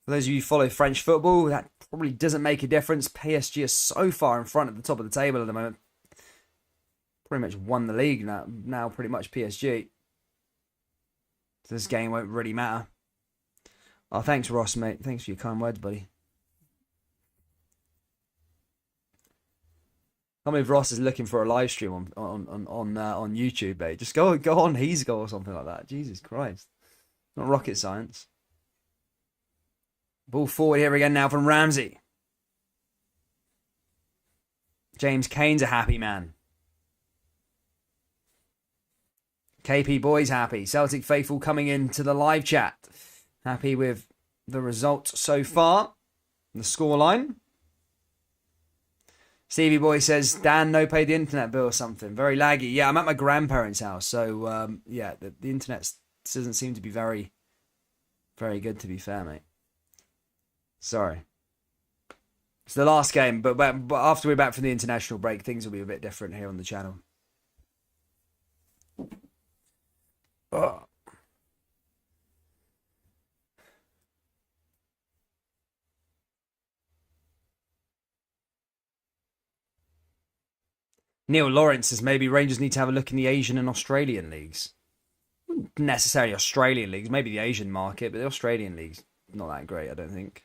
For those of you who follow French football, that probably doesn't make a difference. PSG are so far in front at the top of the table at the moment. Pretty much won the league now pretty much PSG. So this game won't really matter. Oh, thanks, Ross, mate. Thanks for your kind words, buddy. I mean, if Ross is looking for a live stream on YouTube, mate, just go on He's Go or something like that. Jesus Christ. Not rocket science. Ball forward here again now from Ramsey. James Kane's a happy man. KP Boy's happy. Celtic faithful coming into the live chat. Happy with the result so far. The scoreline. Stevie Boy says, Dan, no paid the internet bill or something. Very laggy. Yeah, I'm at my grandparents' house. So, yeah, the internet doesn't seem to be very, very good, to be fair, mate. Sorry. It's the last game, but after we're back from the international break, things will be a bit different here on the channel. Oh. Neil Lawrence says maybe Rangers need to have a look in the Asian and Australian leagues. Not necessarily Australian leagues, maybe the Asian market, but the Australian league's not that great, I don't think.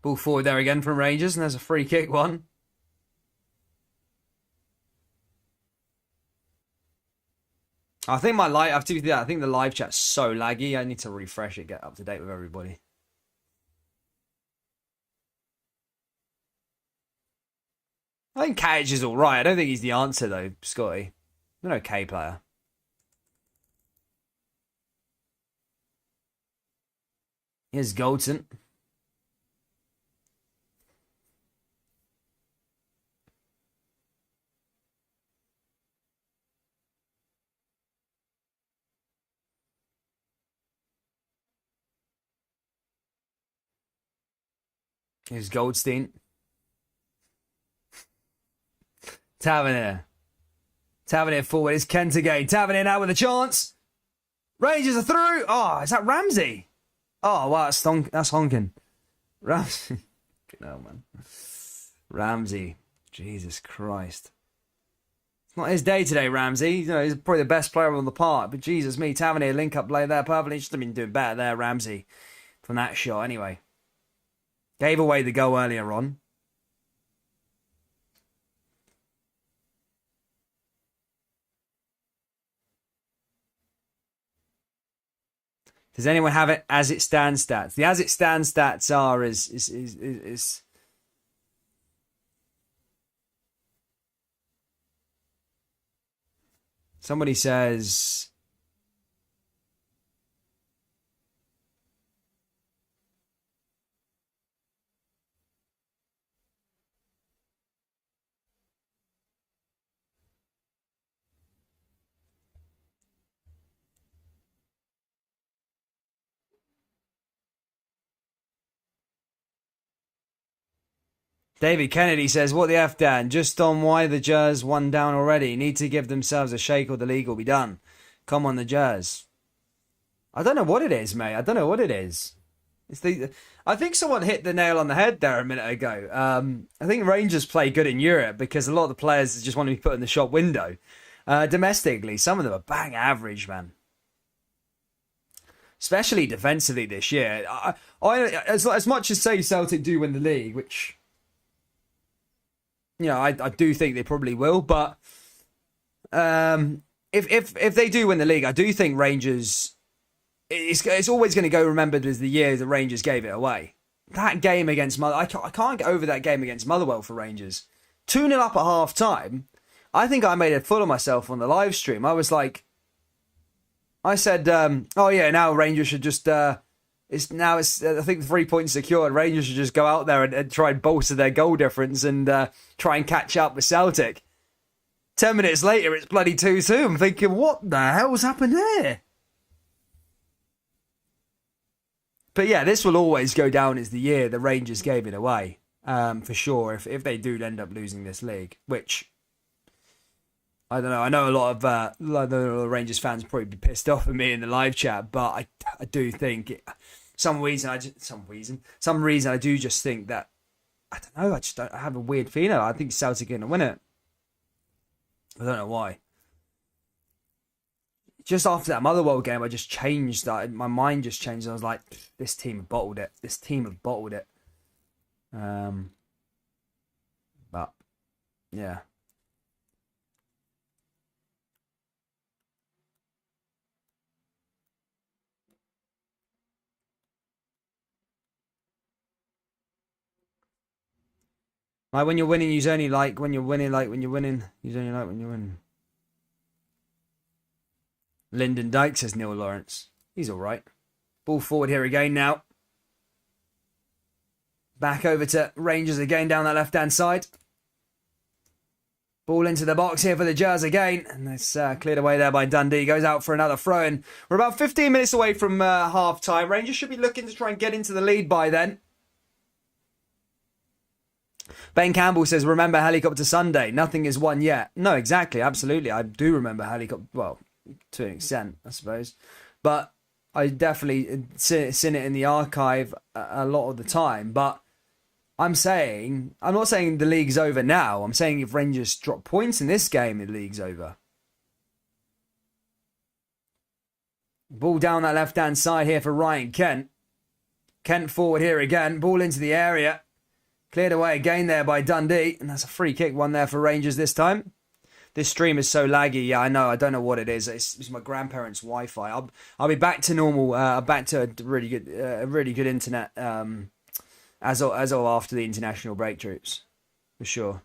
Ball forward there again from Rangers, and there's a free kick one. I think I think the live chat's so laggy. I need to refresh it, get up to date with everybody. I think Cage is all right. I don't think he's the answer though, Scotty. He's an okay player. Here's Goldson. Here's Goldstein. Tavernier. Tavernier forward. It's Kent again. Tavernier now with a chance. Rangers are through. Oh, is that Ramsey? Oh, wow, that's honking. Ramsey. No, man. Ramsey. Jesus Christ. It's not his day today, Ramsey. You know, he's probably the best player on the park. But Jesus me, Tavernier link up play there perfectly. Should have been doing better there, Ramsey. From that shot, anyway. Gave away the goal earlier on. Does anyone have it as it stands stats? The as it stands stats are is somebody says David Kennedy says, what the F, Dan? Just on why the Jers won down already. Need to give themselves a shake or the league will be done. Come on, the Jers. I don't know what it is, mate. I don't know what it is. I think someone hit the nail on the head there a minute ago. I think Rangers play good in Europe because a lot of the players just want to be put in the shop window. Domestically, some of them are bang average, man. Especially defensively this year. As much as say Celtic do win the league, which I do think they probably will, but if they do win the league, I do think Rangers. It's always going to go remembered as the year the Rangers gave it away. That game against I can't get over that game against Motherwell for Rangers. 2-0 up at half time. I think I made a fool of myself on the live stream. I was like, I said, oh yeah, now Rangers should just, I think the 3 points secured. Rangers should just go out there and try and bolster their goal difference and try and catch up with Celtic. 10 minutes later, it's bloody 2-2. I'm thinking, what the hell's happened here? But yeah, this will always go down as the year the Rangers gave it away, for sure, if they do end up losing this league, which, I don't know. I know a lot of Rangers fans probably be pissed off at me in the live chat, but I do think some reason I do just think that, I don't know, I have a weird feeling. I think Celtic are going to win it. I don't know why. Just after that Motherwell game, I just changed. My mind just changed. I was like, this team have bottled it. This team have bottled it. But, yeah. Like when you're winning, you only like when you're winning, like when you're winning. You only like when you're winning. Lyndon Dykes, says Neil Lawrence. He's all right. Ball forward here again now. Back over to Rangers again down that left-hand side. Ball into the box here for the Jazz again. And it's cleared away there by Dundee. Goes out for another throw. And we're about 15 minutes away from half-time. Rangers should be looking to try and get into the lead by then. Ben Campbell says, remember Helicopter Sunday? Nothing is won yet. No, exactly. Absolutely. I do remember Helicopter. Well, to an extent, I suppose. But I definitely seen it in the archive a lot of the time. But I'm not saying the league's over now. I'm saying if Rangers drop points in this game, the league's over. Ball down that left-hand side here for Ryan Kent. Kent forward here again. Ball into the area. Cleared away again there by Dundee. And that's a free kick one there for Rangers this time. This stream is so laggy. Yeah, I know. I don't know what it is. It's my grandparents' Wi-Fi. I'll be back to normal. Back to a really good internet. As of after the international break, troops, for sure.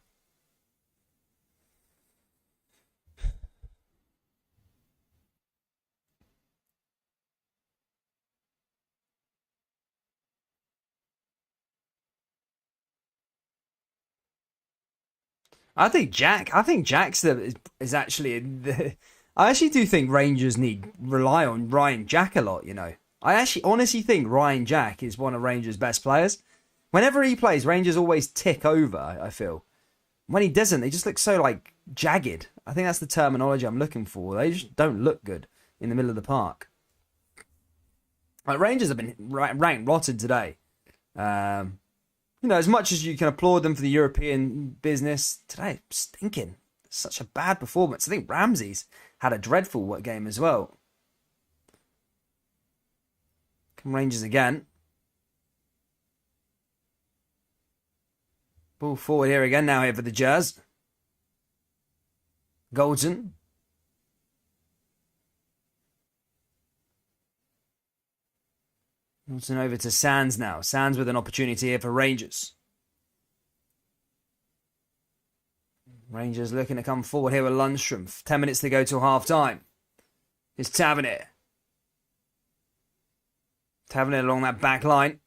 I think Jack's is actually I actually do think Rangers rely on Ryan Jack a lot, you know. I actually honestly think Ryan Jack is one of Rangers' best players. Whenever he plays, Rangers always tick over, I feel. When he doesn't, they just look so, like, jagged. I think that's the terminology I'm looking for. They just don't look good in the middle of the park. Like, Rangers have been ranked rotten today. You know, as much as you can applaud them for the European business, today, stinking. Such a bad performance. I think Ramsey's had a dreadful game as well. Come Rangers again. Ball forward here again now here for the Jazz. Goldson. Goldson over to Sands now. Sands with an opportunity here for Rangers. Rangers looking to come forward here with Lundstrom. 10 minutes to go till half-time. It's Tavernier. Tavernier along that back line.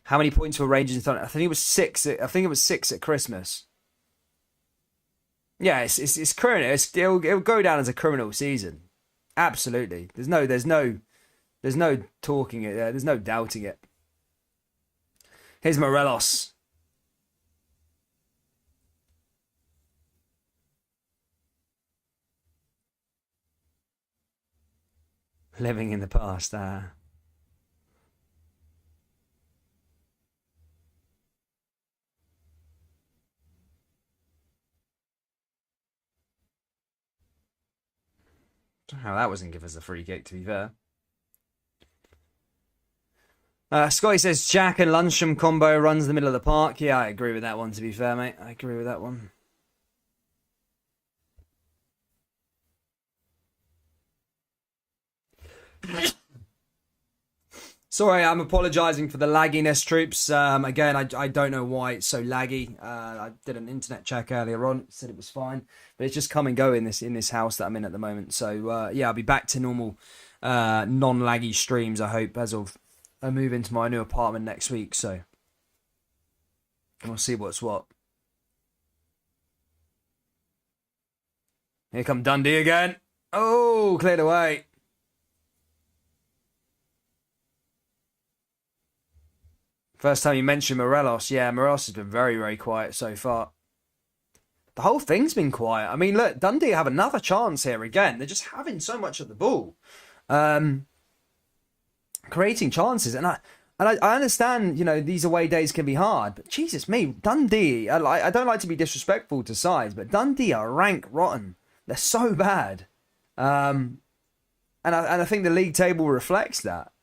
How many points were Rangers in front? I think it was 6. I think it was 6 at Christmas. Yeah, it's criminal. It'll go down as a criminal season. Absolutely. There's no talking it there. There's no doubting it. Here's Morelos. Living in the past. How that wasn't give us a free kick, to be fair. Scotty says Jack and Lundstrom combo runs the middle of the park. Yeah, I agree with that one, to be fair, mate. I agree with that one. Sorry, I'm apologising for the lagginess, troops. Again, I don't know why it's so laggy. I did an internet check earlier on. It said it was fine. But it's just come and go in this house that I'm in at the moment. So, yeah, I'll be back to normal non-laggy streams, I hope, as of I move into my new apartment next week. So, we'll see what's what. Here come Dundee again. Oh, cleared away. First time you mentioned Morelos. Yeah, Morelos has been very, very quiet so far. The whole thing's been quiet. I mean, look, Dundee have another chance here again. They're just having so much of the ball. Creating chances. And I understand, you know, these away days can be hard. But Jesus me, Dundee, I don't like to be disrespectful to sides, but Dundee are rank rotten. They're so bad. And I think the league table reflects that.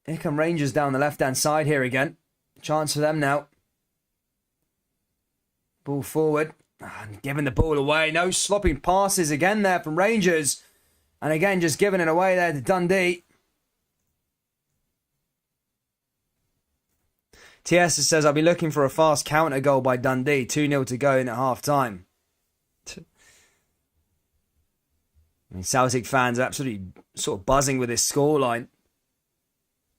Here come Rangers down the left-hand side here again. Chance for them now. Ball forward. Giving the ball away. No sloppy passes again there from Rangers. And again, just giving it away there to Dundee. TS says, I'll be looking for a fast counter goal by Dundee. 2-0 to go in at half-time. I mean, Celtic fans are absolutely sort of buzzing with this scoreline.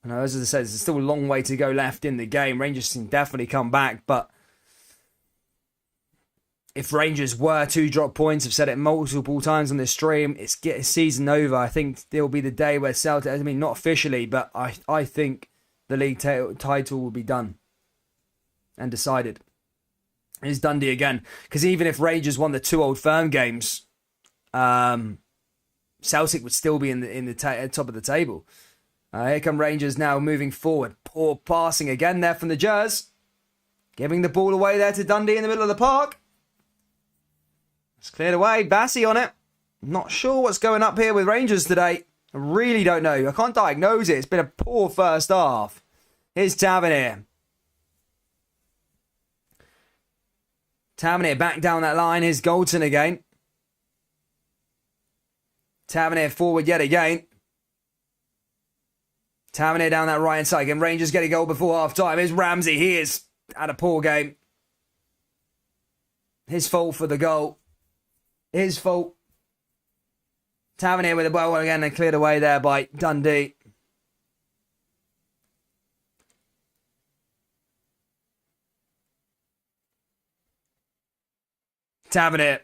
And as I said, there's still a long way to go left in the game. Rangers can definitely come back, but if Rangers were to drop points, I've said it multiple times on this stream, it's season over. I think there'll be the day where Celtic, I mean, not officially, but I think the league title will be done and decided. It's Dundee again. Because even if Rangers won the 2 Old Firm games, Celtic would still be in the top of the table. Here come Rangers now moving forward. Poor passing again there from the Jers. Giving the ball away there to Dundee in the middle of the park. It's cleared away. Bassey on it. Not sure what's going up here with Rangers today. I really don't know. I can't diagnose it. It's been a poor first half. Here's Tavernier. Tavernier back down that line. Here's Goldson again. Tavernier forward yet again. Tavernier down that right hand side. Can Rangers get a goal before half time? Here's Ramsey. He is had a poor game. His fault for the goal. His fault. Tavernier with the ball again and cleared away there by Dundee. Tavernier.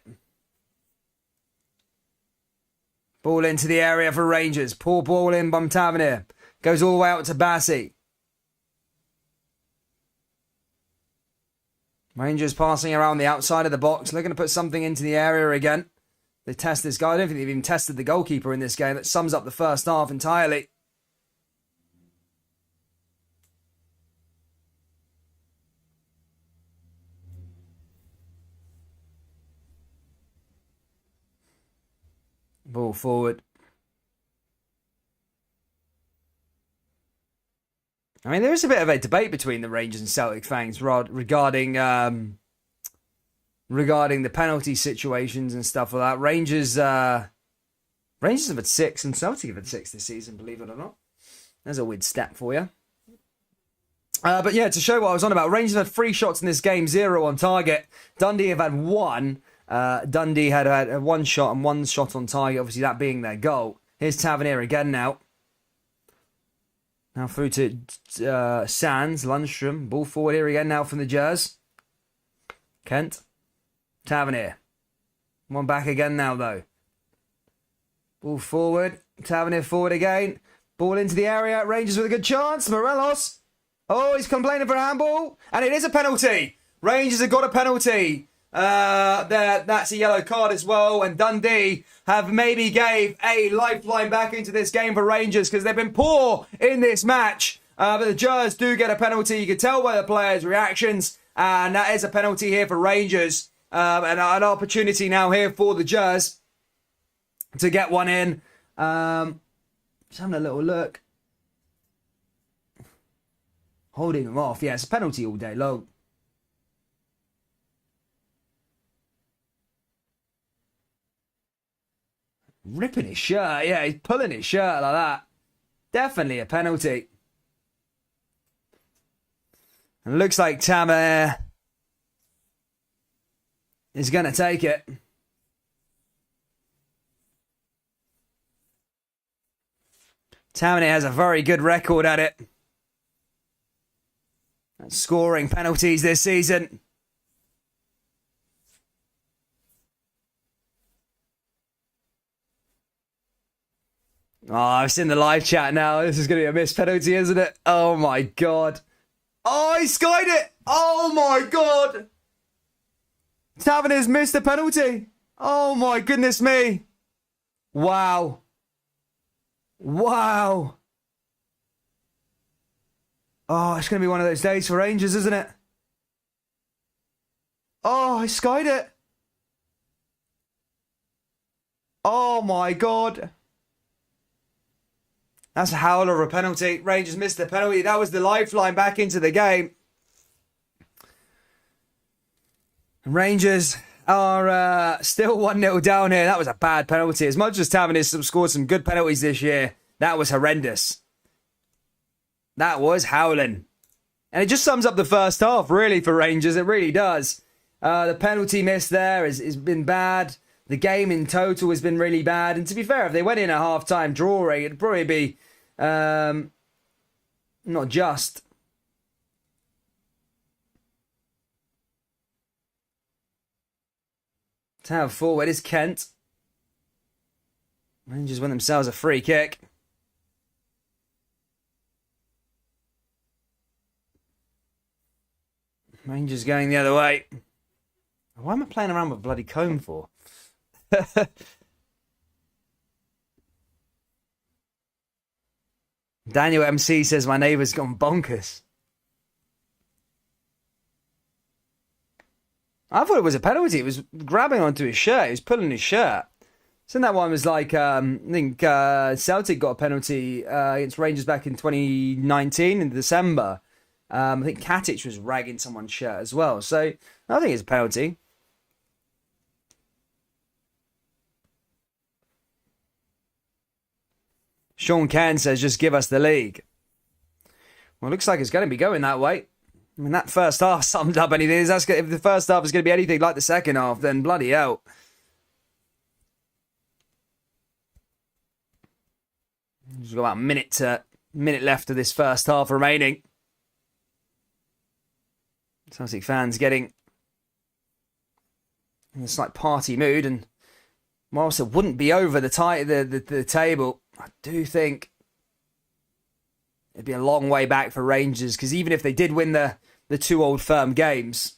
Ball into the area for Rangers. Poor ball in by Tavernier. Goes all the way out to Bassey. Rangers passing around the outside of the box. Looking to put something into the area again. They test this guy. I don't think they've even tested the goalkeeper in this game. That sums up the first half entirely. Ball forward. I mean, there is a bit of a debate between the Rangers and Celtic fans regarding the penalty situations and stuff like that. Rangers have had 6 and Celtic have had 6 this season, believe it or not. There's a weird stat for you. But yeah, to show what I was on about, Rangers have had 3 shots in this game, 0 on target. Dundee have had 1. Dundee had 1 shot and 1 shot on target, obviously that being their goal. Here's Tavernier again now. Now through to Sands, Lundstrom. Ball forward here again now from the Jers. Kent. Tavernier. One back again now though. Ball forward. Tavernier forward again. Ball into the area. Rangers with a good chance. Morelos. Oh, he's complaining for a handball. And it is a penalty. Rangers have got a penalty. That's a yellow card as well. And Dundee have maybe gave a lifeline back into this game for Rangers because they've been poor in this match. But the Jers do get a penalty. You can tell by the players' reactions. And that is a penalty here for Rangers. And an opportunity now here for the Jers to get one in. Just having a little look. Holding him off. Yeah, it's a penalty all day long. Ripping his shirt. Yeah, he's pulling his shirt like that. Definitely a penalty. And looks like Tamer is going to take it. Tammany has a very good record at it. Scoring penalties this season. Oh, I've seen the live chat now. This is going to be a missed penalty, isn't it? Oh, my God. Oh, he skied it. Oh, my God. Taverner's missed a penalty. Oh, my goodness me. Wow. Wow. Oh, it's going to be one of those days for Rangers, isn't it? Oh, I skied it. Oh, my God. That's a howler of a penalty. Rangers missed the penalty. That was the lifeline back into the game. Rangers are still 1-0 down here. That was a bad penalty. As much as Taverner scored some good penalties this year, that was horrendous. That was howling. And it just sums up the first half, really, for Rangers. It really does. The penalty miss there has been bad. The game in total has been really bad. And to be fair, if they went in a half-time drawing, it'd probably be not just. Tower forward is Kent. Rangers win themselves a free kick. Rangers going the other way. Why am I playing around with bloody comb for? Daniel MC says my neighbour's gone bonkers. I thought it was a penalty. It was grabbing onto his shirt. He was pulling his shirt. So that one was like, I think Celtic got a penalty against Rangers back in 2019 in December. I think Katic was ragging someone's shirt as well. So I think it's a penalty. Sean Can says, just give us the league. Well, it looks like it's going to be going that way. I mean, that first half summed up anything. If the first half is going to be anything like the second half, then bloody hell. We've got about a minute left of this first half remaining. Celtic fans getting in this like party mood, and whilst it wouldn't be over the table, I do think it'd be a long way back for Rangers, because even if they did win the two Old Firm games,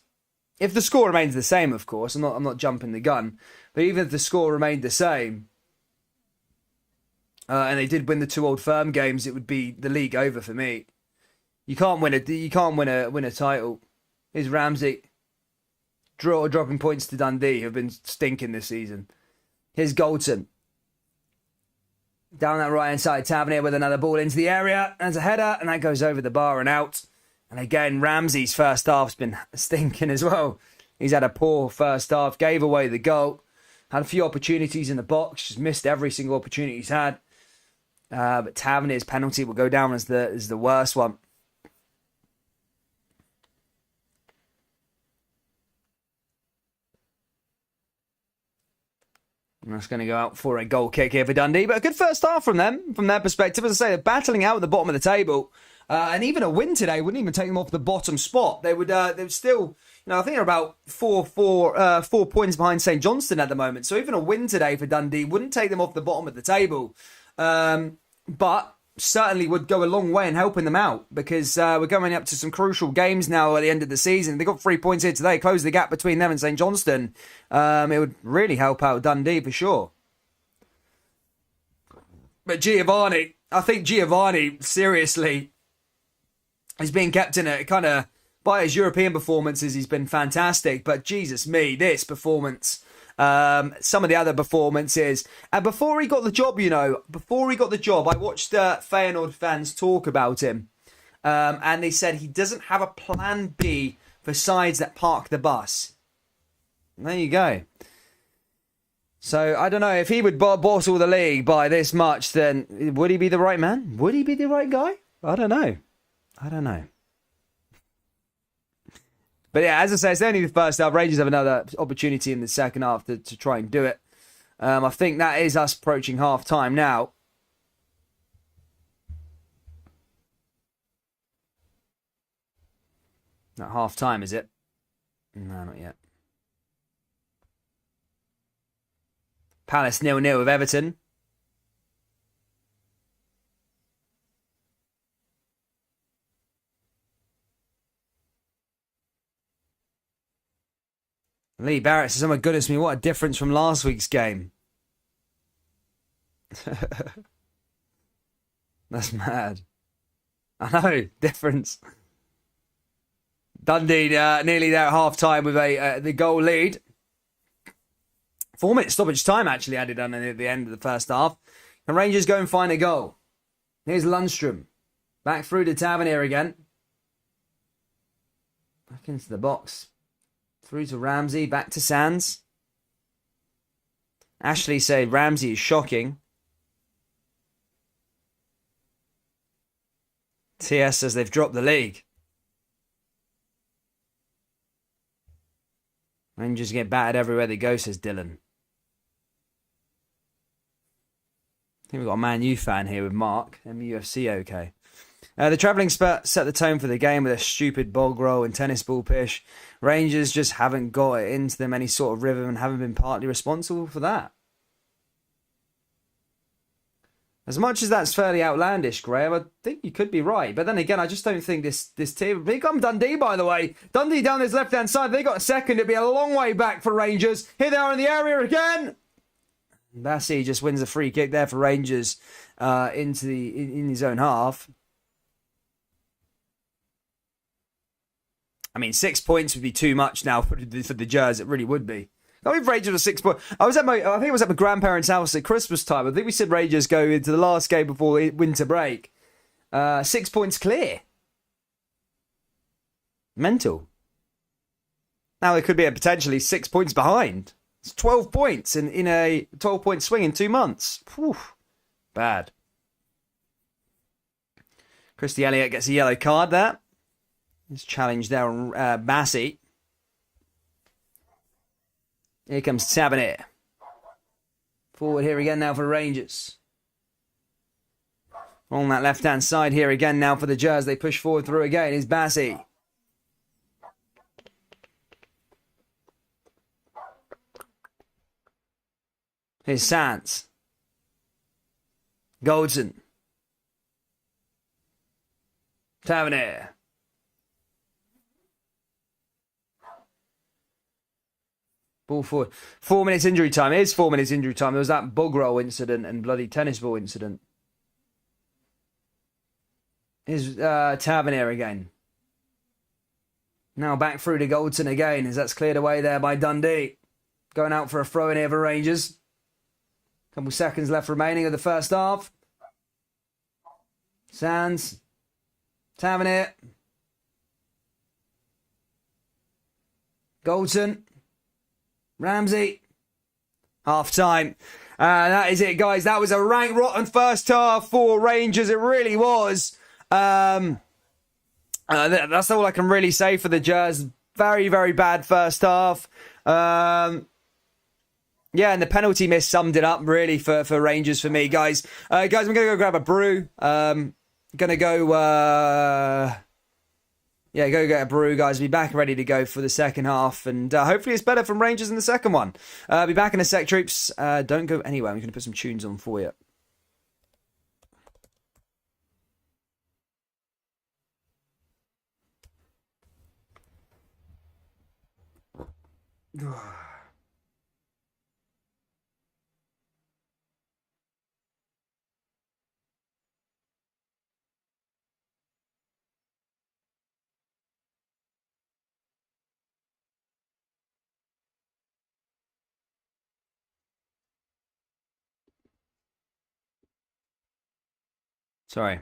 if the score remains the same, of course, I'm not jumping the gun, but even if the score remained the same, and they did win the two Old Firm games, it would be the league over for me. You can't win a title. Here's Ramsey dropping points to Dundee, who have been stinking this season. Here's Goldson. Down that right-hand side, Tavernier with another ball into the area. There's a header, and that goes over the bar and out. And again, Ramsey's first half's been stinking as well. He's had a poor first half, gave away the goal. Had a few opportunities in the box, just missed every single opportunity he's had. But Tavernier's penalty will go down as the worst one. And that's going to go out for a goal kick here for Dundee. But a good first half from them, from their perspective. As I say, they're battling out at the bottom of the table. And even a win today wouldn't even take them off the bottom spot. They would still, I think they're about 4 points behind St Johnstone at the moment. So even a win today for Dundee wouldn't take them off the bottom of the table. But certainly would go a long way in helping them out, because we're going up to some crucial games now at the end of the season. They got 3 points here today, close the gap between them and St Johnstone. It would really help out Dundee for sure. But Giovanni, I think Giovanni, seriously, is being kept in a kind of, by his European performances, he's been fantastic. But Jesus me, this performance, some of the other performances. And before he got the job, I watched Feyenoord fans talk about him. And they said he doesn't have a plan B for sides that park the bus. There you go. So, I don't know, if he would boss all the league by this much, then would he be the right man? Would he be the right guy? I don't know. But yeah, as I say, it's only the first half. Rangers have another opportunity in the second half to try and do it. I think that is us approaching half-time now. Not half-time, is it? No, not yet. Palace 0-0 with Everton. Lee Barrett says, oh my goodness me, what a difference from last week's game. That's mad. I know, difference. Dundee nearly there at half-time with the goal lead. 4 minutes stoppage time actually added on at the end of the first half. And Rangers go and find a goal. Here's Lundstrom. Back through to Tavernier again. Back into the box. Through to Ramsey, back to Sands. Ashley said Ramsey is shocking. TS says they've dropped the league. Rangers get battered everywhere they go, says Dylan. I think we've got a Man U fan here with Mark. MUFC okay. The travelling spurt set the tone for the game with a stupid bog roll and tennis ball pish. Rangers just haven't got it into them any sort of rhythm and haven't been partly responsible for that. As much as that's fairly outlandish, Graham, I think you could be right. But then again, I just don't think this team... Here come Dundee, by the way. Dundee down this left-hand side. They got a second. It'd be a long way back for Rangers. Here they are in the area again. Bassi just wins a free kick there for Rangers in his own half. I mean, 6 points would be too much now for the Jers. It really would be. I mean, Rangers were 6 points. I think it was at my grandparents' house at Christmas time. I think we said Rangers go into the last game before winter break. 6 points clear. Mental. Now there could be potentially 6 points behind. It's 12 points in a 12-point swing in 2 months. Whew. Bad. Christy Elliott gets a yellow card there. His challenge there on Bassi. Here comes Tavernier. Forward here again now for Rangers. On that left-hand side here again now for the Jers. They push forward through again. Here's Bassi. Here's Sands. Goldson. Tavernier. Ball forward. 4 minutes injury time. It is 4 minutes injury time. There was that bug roll incident and bloody tennis ball incident. Here's Tavernier again. Now back through to Goldson again as that's cleared away there by Dundee. Going out for a throw in here for Rangers. Couple seconds left remaining of the first half. Sands. Tavernier. Goldson. Ramsey. Half time. That is it, guys. That was a rank rotten first half for Rangers. It really was. That's all I can really say for the Jers. Very, very bad first half. Yeah, and the penalty miss summed it up really for Rangers for me, guys. Guys, I'm going to go grab a brew. Going to go... Yeah, go get a brew, guys. Be back ready to go for the second half. And hopefully it's better from Rangers in the second one. Be back in a sec, troops. Don't go anywhere. I'm going to put some tunes on for you. Sorry.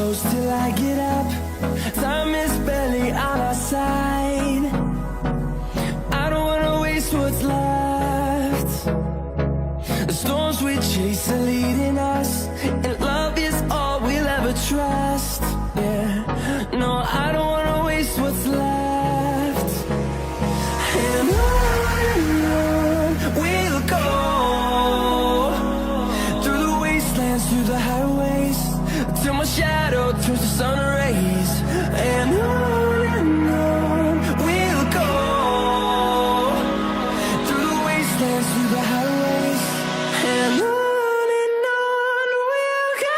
close till I get up. Time is barely on our side. I don't wanna waste what's left. The storms we chase are leading us, and love is all we'll ever trust. Yeah, no, I don't wanna waste what's left. And on we'll go, through the wastelands, through the highways, till my shadow turns to sun rays. And on we'll go, through the wastelands, through the highways, and on we'll go.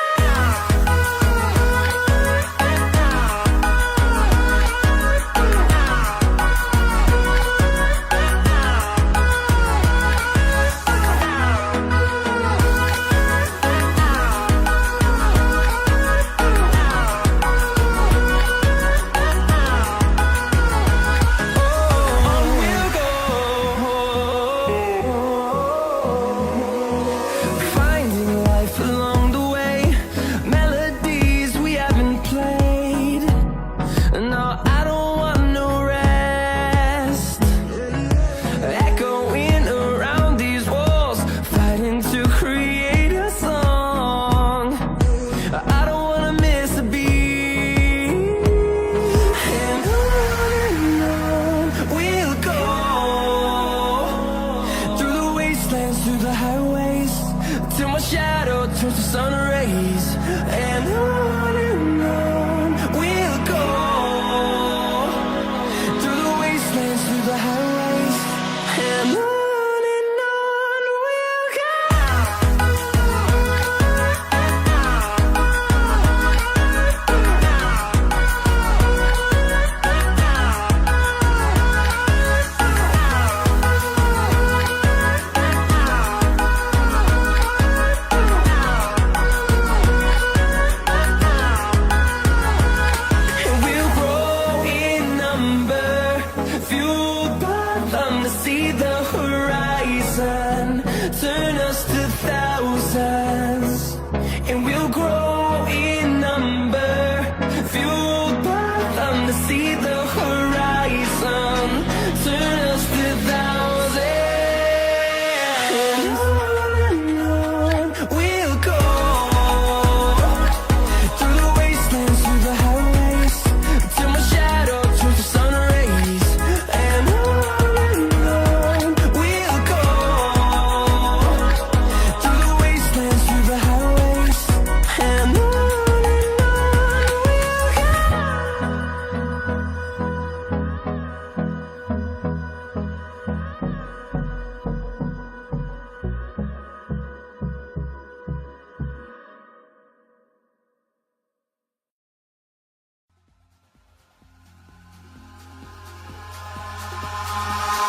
Finding life along the way, melodies we haven't played. No, I don't want no rest. Echoing around these walls, fighting to create a song. I don't wanna miss a beat. And on we'll go, through the wastelands, through the highways, till my shadow turns to sun rays. And on we'll go, through the wastelands, through the highways, and on we'll go. And we'll grow in number, fueled by them to see the horizon, turn us to thousands. And we'll grow in number, fueled by them to see the horizon, turn us to thousands. And on we'll go, through the wastelands, through the highways, till my shadow turns to sun rays. And on we'll go, through the wastelands, through the highways, and on we'll go.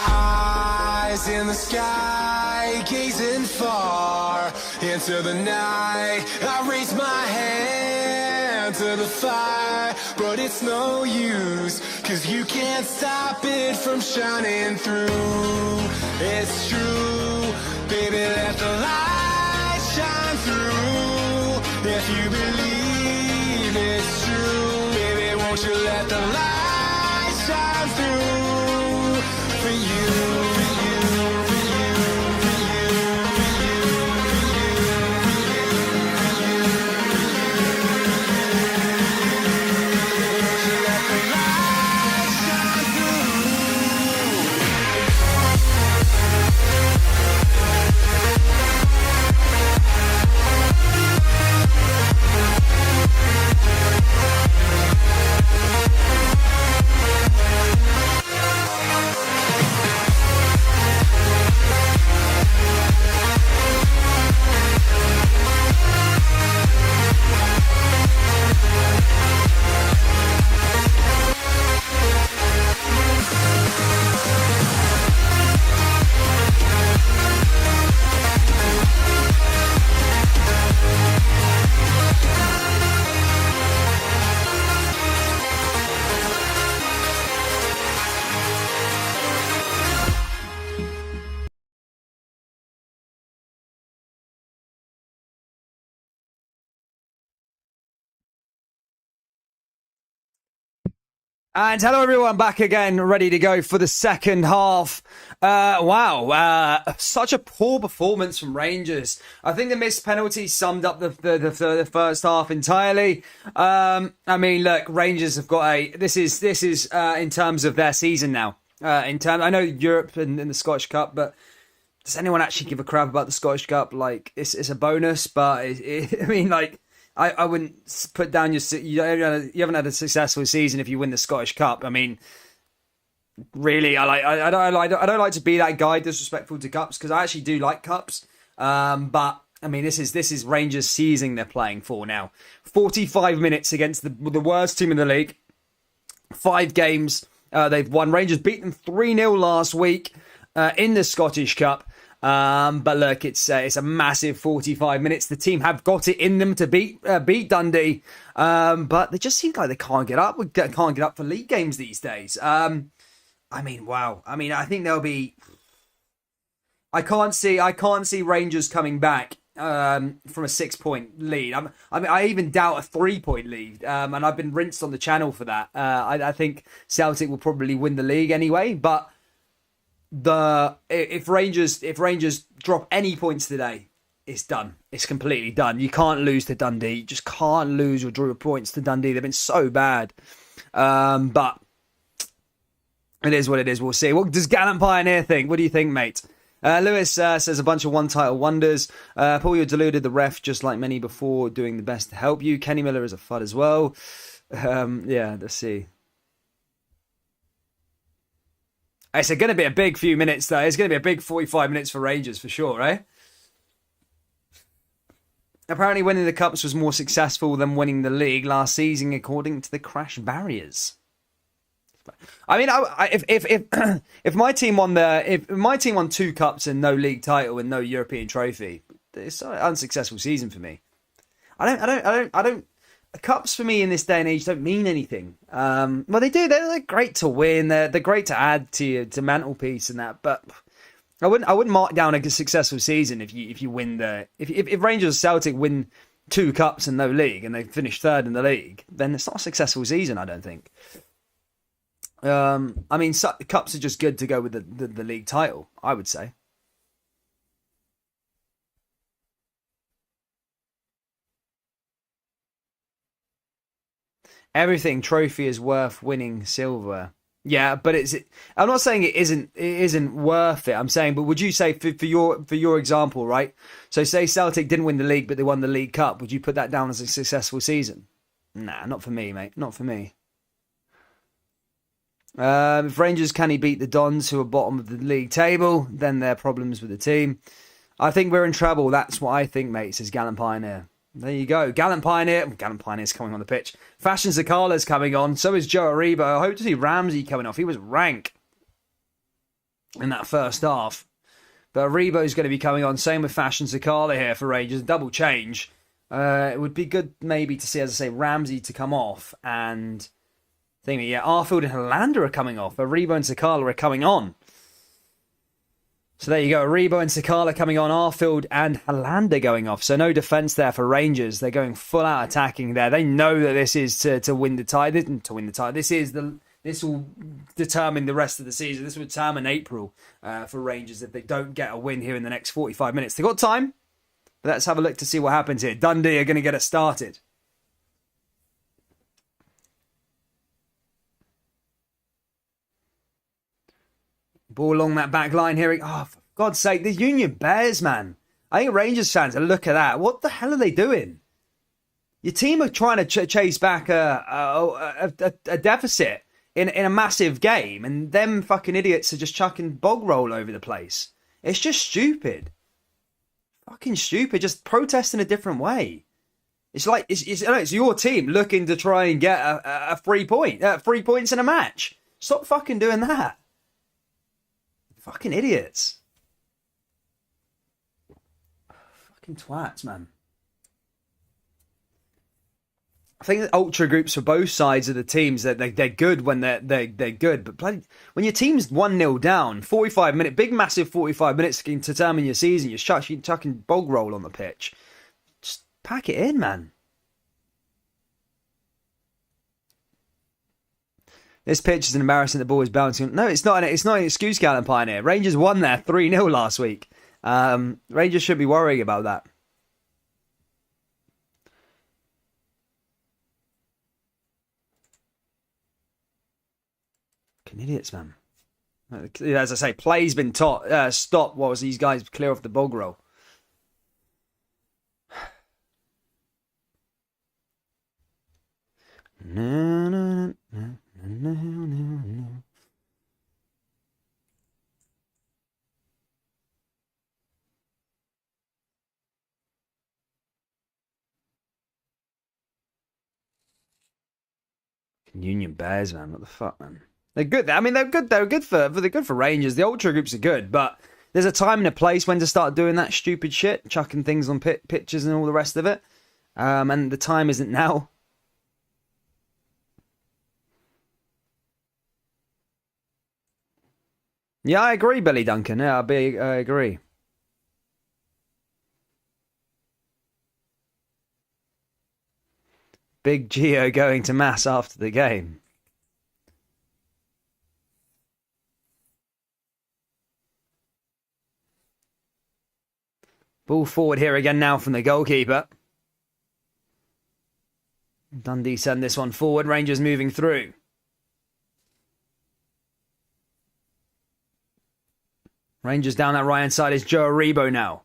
Eyes in the sky, gazing far into the night. I raise my hand to the fire, but it's no use, 'cause you can't stop it from shining through. It's true, baby, let the light shine through. If you believe it's true, baby, won't you let the light shine through for you, for you, for you, for you, for you, for you, for you, won't you let the light shine through? And hello everyone, back again, ready to go for the second half. Such a poor performance from Rangers. I think the missed penalty summed up the first half entirely. I mean, look, Rangers have got this is in terms of their season now. I know Europe and the Scottish Cup, but does anyone actually give a crap about the Scottish Cup? Like, it's a bonus, but I mean, like, I wouldn't put down you haven't had a successful season if you win the Scottish Cup. I mean, really, I don't like to be that guy disrespectful to cups, because I actually do like cups. But I mean, this is Rangers' season they're playing for now. 45 minutes against the worst team in the league. 5 games they've won. Rangers beat them 3-0 last week in the Scottish Cup. But look, it's a massive 45 minutes. The team have got it in them to beat Dundee, but they just seem like they can't get up. Can't get up for league games these days. I mean, wow. I mean, I think there'll be. I can't see Rangers coming back from a 6-point lead. I even doubt a 3-point lead. And I've been rinsed on the channel for that. I think Celtic will probably win the league anyway, but. If Rangers drop any points today, it's done. It's completely done. You can't lose to Dundee. You just can't lose or draw points to Dundee. They've been so bad. But it is what it is. We'll see. What does Gallant Pioneer think? What do you think, mate? Lewis says a bunch of one-title wonders. Paul, you're deluded. The ref, just like many before, doing the best to help you. Kenny Miller is a FUD as well. Yeah, let's see. It's going to be a big few minutes, though. It's going to be a big 45 minutes for Rangers, for sure, right? Apparently winning the Cups was more successful than winning the league last season, according to the Crash Barriers. I mean, if my team won 2 Cups and no league title and no European trophy, it's an unsuccessful season for me. I don't. Cups for me in this day and age don't mean anything. Well, they do. They're great to win. They're great to add to mantelpiece and that. But I wouldn't mark down a successful season if you win if Rangers or Celtic win 2 Cups and no league and they finish 3rd in the league, then it's not a successful season. I don't think. I mean, Cups are just good to go with the league title, I would say. Everything trophy is worth winning silver. Yeah, but I'm not saying it isn't worth it. I'm saying, but would you say for your example, right? So say Celtic didn't win the league, but they won the League Cup. Would you put that down as a successful season? Nah, not for me, mate. Not for me. If Rangers can beat the Dons, who are bottom of the league table, then there are problems with the team. I think we're in trouble. That's what I think, mate, says Gallant Pioneer. There you go. Gallant Pioneer's coming on the pitch. Fashion Zakala's coming on. So is Joe Aribo. I hope to see Ramsey coming off. He was rank in that first half. But Aribo's going to be coming on. Same with Fashion Zakala here for Rangers. Double change. It would be good maybe to see, as I say, Ramsey to come off. And Arfield and Hollander are coming off. Aribo and Zakala are coming on. So there you go. Aribo and Sakala coming on, Arfield and Hollander going off. So no defence there for Rangers. They're going full out attacking there. They know that this is to win the tie. To win the tie. This will determine the rest of the season. This will determine April for Rangers if they don't get a win here in the next 45 minutes. They've got time, but let's have a look to see what happens here. Dundee are going to get it started. Ball along that back line here. Oh, for God's sake, the Union Bears, man. I think Rangers fans, look at that. What the hell are they doing? Your team are trying to chase back a deficit in a massive game, and them fucking idiots are just chucking bog roll over the place. It's just stupid. Fucking stupid. Just protest in a different way. It's like, it's your team looking to try and get a 3 points in a match. Stop fucking doing that. Fucking idiots. Fucking twats, man. I think the ultra groups for both sides of the teams, they're good when they're good, but bloody, when your team's 1-0 down, 45-minute, big massive 45 minutes can determine your season. You're chucking bog roll on the pitch. Just pack it in, man. This pitch is embarrassing. The ball is bouncing. No, it's not. It's not an excuse, Gallon Pioneer. Rangers won there 3-0 last week. Rangers should be worrying about that. Fucking idiots, man. As I say, play's been stopped. What was these guys clear off the bog roll? No, no, no, no, no, no. Union Bears, man. What the fuck, man? They're good. I mean, they're good. They're good for Rangers. The ultra groups are good, but there's a time and a place when to start doing that stupid shit, chucking things on pitches and all the rest of it. And the time isn't now. Yeah, I agree, Billy Duncan. Yeah, I agree. Big Gio going to mass after the game. Ball forward here again now from the goalkeeper. Dundee send this one forward. Rangers moving through. Rangers down that right-hand side is Joe Aribo now.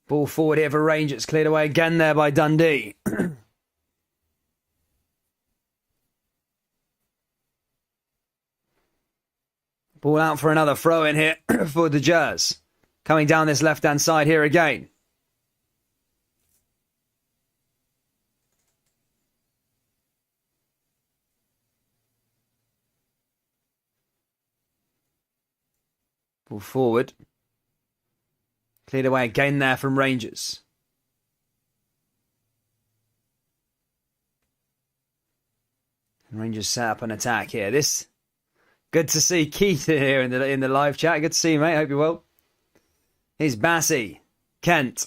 Ball forward here for Rangers. Cleared away again there by Dundee. Ball out for another throw in here for the Jers. Coming down this left-hand side here again. Ball forward. Cleared away again there from Rangers. And Rangers set up an attack here. This good to see Keith here in the live chat. Good to see you, mate. Hope you're well. Here's Bassey. Kent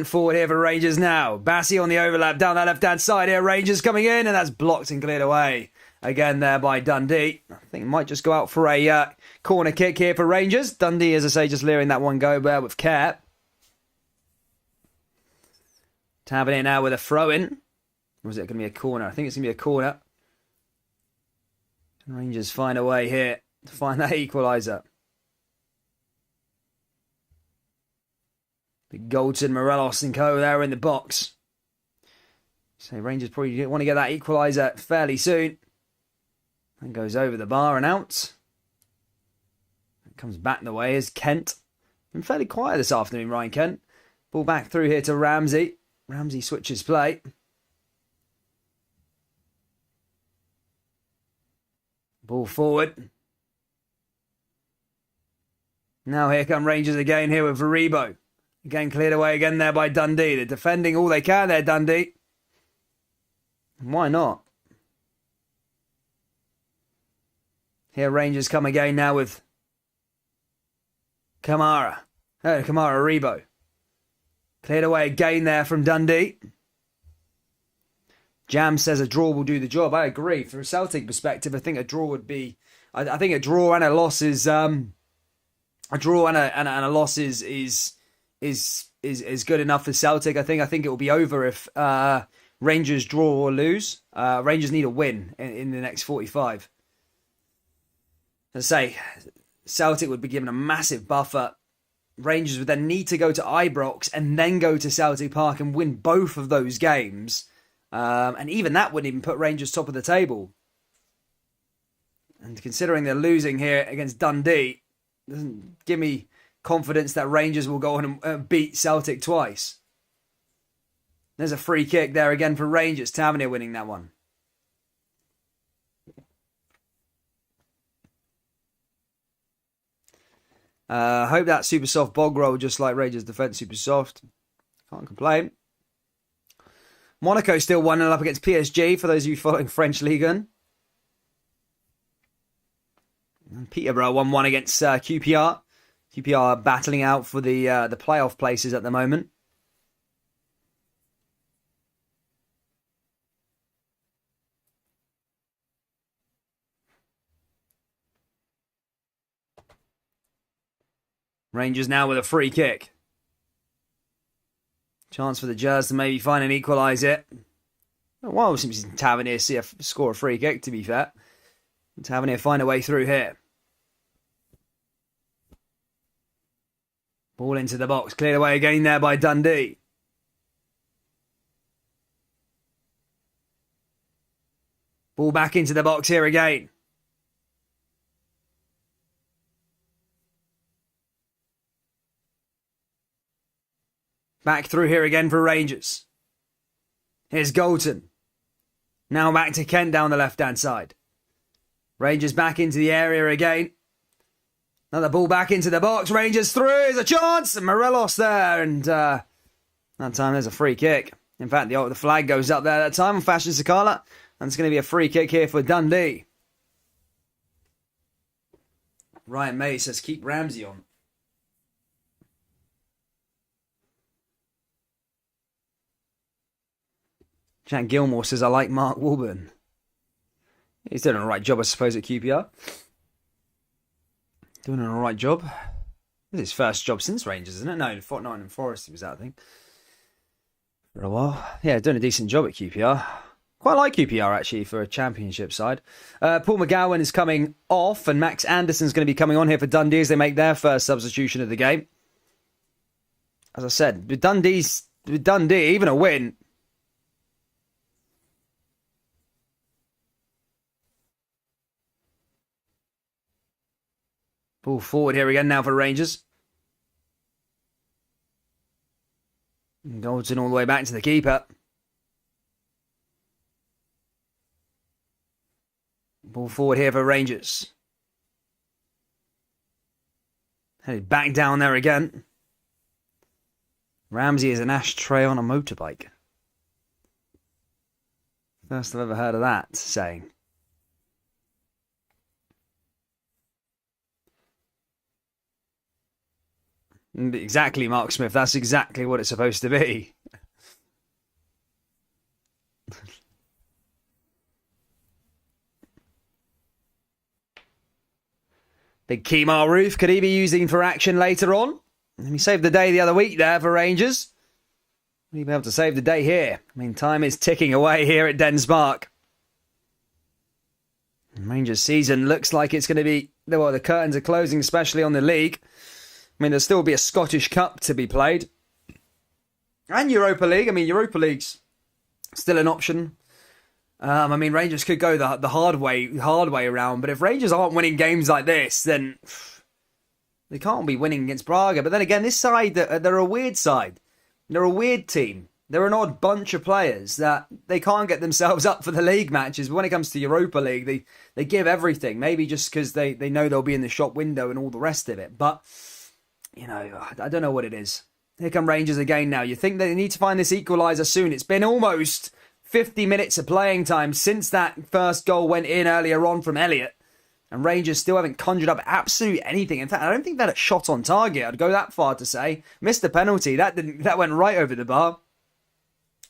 forward here for Rangers now. Bassey on the overlap down that left-hand side here. Rangers coming in, and that's blocked and cleared away. Again there by Dundee. I think it might just go out for a corner kick here for Rangers. Dundee, as I say, just leering that one go there with care. Tabbing it now with a throw-in. Or is it going to be a corner? I think it's going to be a corner. And Rangers find a way here to find that equaliser. Big Goldson, Morelos and co there in the box. So Rangers probably want to get that equaliser fairly soon. And goes over the bar and out. Comes back the way is Kent. Been fairly quiet this afternoon, Ryan Kent. Ball back through here to Ramsey. Ramsey switches play. Ball forward. Now here come Rangers again here with Aribo. Again cleared away again there by Dundee. They're defending all they can there, Dundee. Why not? Here Rangers come again now with Kamara. Aribo. Cleared away again there from Dundee. Jam says a draw will do the job. I agree. From a Celtic perspective, I think a draw would be. I think a draw and a loss is a draw and a loss is good enough for Celtic. I think it will be over if Rangers draw or lose. Rangers need a win in the next 45. As I say, Celtic would be given a massive buffer. Rangers would then need to go to Ibrox and then go to Celtic Park and win both of those games. And even that wouldn't even put Rangers top of the table. And considering they're losing here against Dundee, doesn't give me confidence that Rangers will go on and beat Celtic twice. There's a free kick there again for Rangers. Tavernier winning that one. Hope that super soft bog roll, just like Rangers defence, super soft. Can't complain. Monaco still 1-0 up against PSG, for those of you following French Ligue 1. Peterborough 1-1 against QPR. QPR battling out for the playoff places at the moment. Rangers now with a free kick. Chance for the Jers to maybe find and equalise it. Well, since Tavernier score a free kick, to be fair. Tavernier find a way through here. Ball into the box. Cleared away again there by Dundee. Ball back into the box here again. Back through here again for Rangers. Here's Golton. Now back to Kent down the left-hand side. Rangers back into the area again. Another ball back into the box. Rangers through. There's a chance. And Morelos there. And that time there's a free kick. In fact, the flag goes up there that time on Fashion Sakala. And it's going to be a free kick here for Dundee. Ryan May says keep Ramsey on. Jack Gilmore says I like Mark Warburton. He's doing a right job, I suppose, at QPR. Doing an alright job. This is his first job since Rangers, isn't it? No, Nottingham Forest he was at, I think. For a while. Yeah, doing a decent job at QPR. Quite like QPR, actually, for a championship side. Paul McGowan is coming off, and Max Anderson's going to be coming on here for Dundee as they make their first substitution of the game. As I said, with Dundee, even a win. Ball forward here again now for Rangers. Golden all the way back to the keeper. Ball forward here for Rangers. Headed back down there again. Ramsey is an ashtray on a motorbike. First I've ever heard of that saying. Exactly, Mark Smith. That's exactly what it's supposed to be. Big Kemar Roof. Could he be using for action later on? He saved the day the other week there for Rangers. Will he be able to save the day here? I mean, time is ticking away here at Dens Park. Rangers season looks like it's going to be... Well, the curtains are closing, especially on the league. I mean, there'll still be a Scottish Cup to be played. And Europa League. I mean, Europa League's still an option. I mean, Rangers could go the hard way around. But if Rangers aren't winning games like this, then they can't be winning against Braga. But then again, this side, they're a weird side. They're a weird team. They're an odd bunch of players that they can't get themselves up for the league matches. But when it comes to Europa League, they give everything. Maybe just because they know they'll be in the shop window and all the rest of it. But... you know, I don't know what it is. Here come Rangers again now. You think they need to find this equaliser soon. It's been almost 50 minutes of playing time since that first goal went in earlier on from Elliott. And Rangers still haven't conjured up absolutely anything. In fact, I don't think that shot on target. I'd go that far to say. Missed the penalty. That went right over the bar.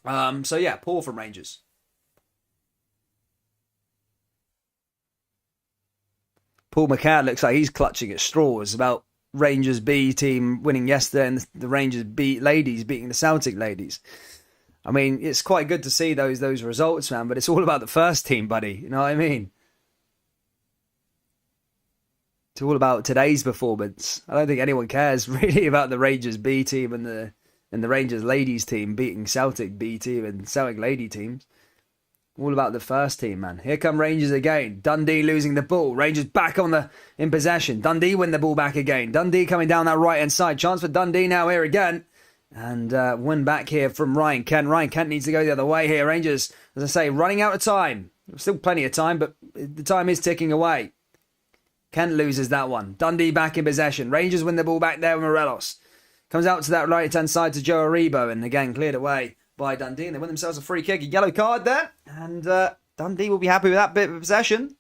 So yeah, poor from Rangers. Paul McCann looks like he's clutching at straws about Rangers B team winning yesterday and the Rangers B ladies beating the Celtic ladies. I mean, it's quite good to see those results, man, but it's all about the first team, buddy. You know what I mean? It's all about today's performance. I don't think anyone cares really about the Rangers B team and the Rangers ladies team beating Celtic B team and Celtic lady teams. All about the first team, man. Here come Rangers again. Dundee losing the ball. Rangers back in possession. Dundee win the ball back again. Dundee coming down that right-hand side. Chance for Dundee now here again. And win back here from Ryan Kent. Ryan Kent needs to go the other way here. Rangers, as I say, running out of time. Still plenty of time, but the time is ticking away. Kent loses that one. Dundee back in possession. Rangers win the ball back there with Morelos. Comes out to that right-hand side to Joe Aribo. And again, cleared away by Dundee, and they win themselves a free kick, a yellow card there, and Dundee will be happy with that bit of possession.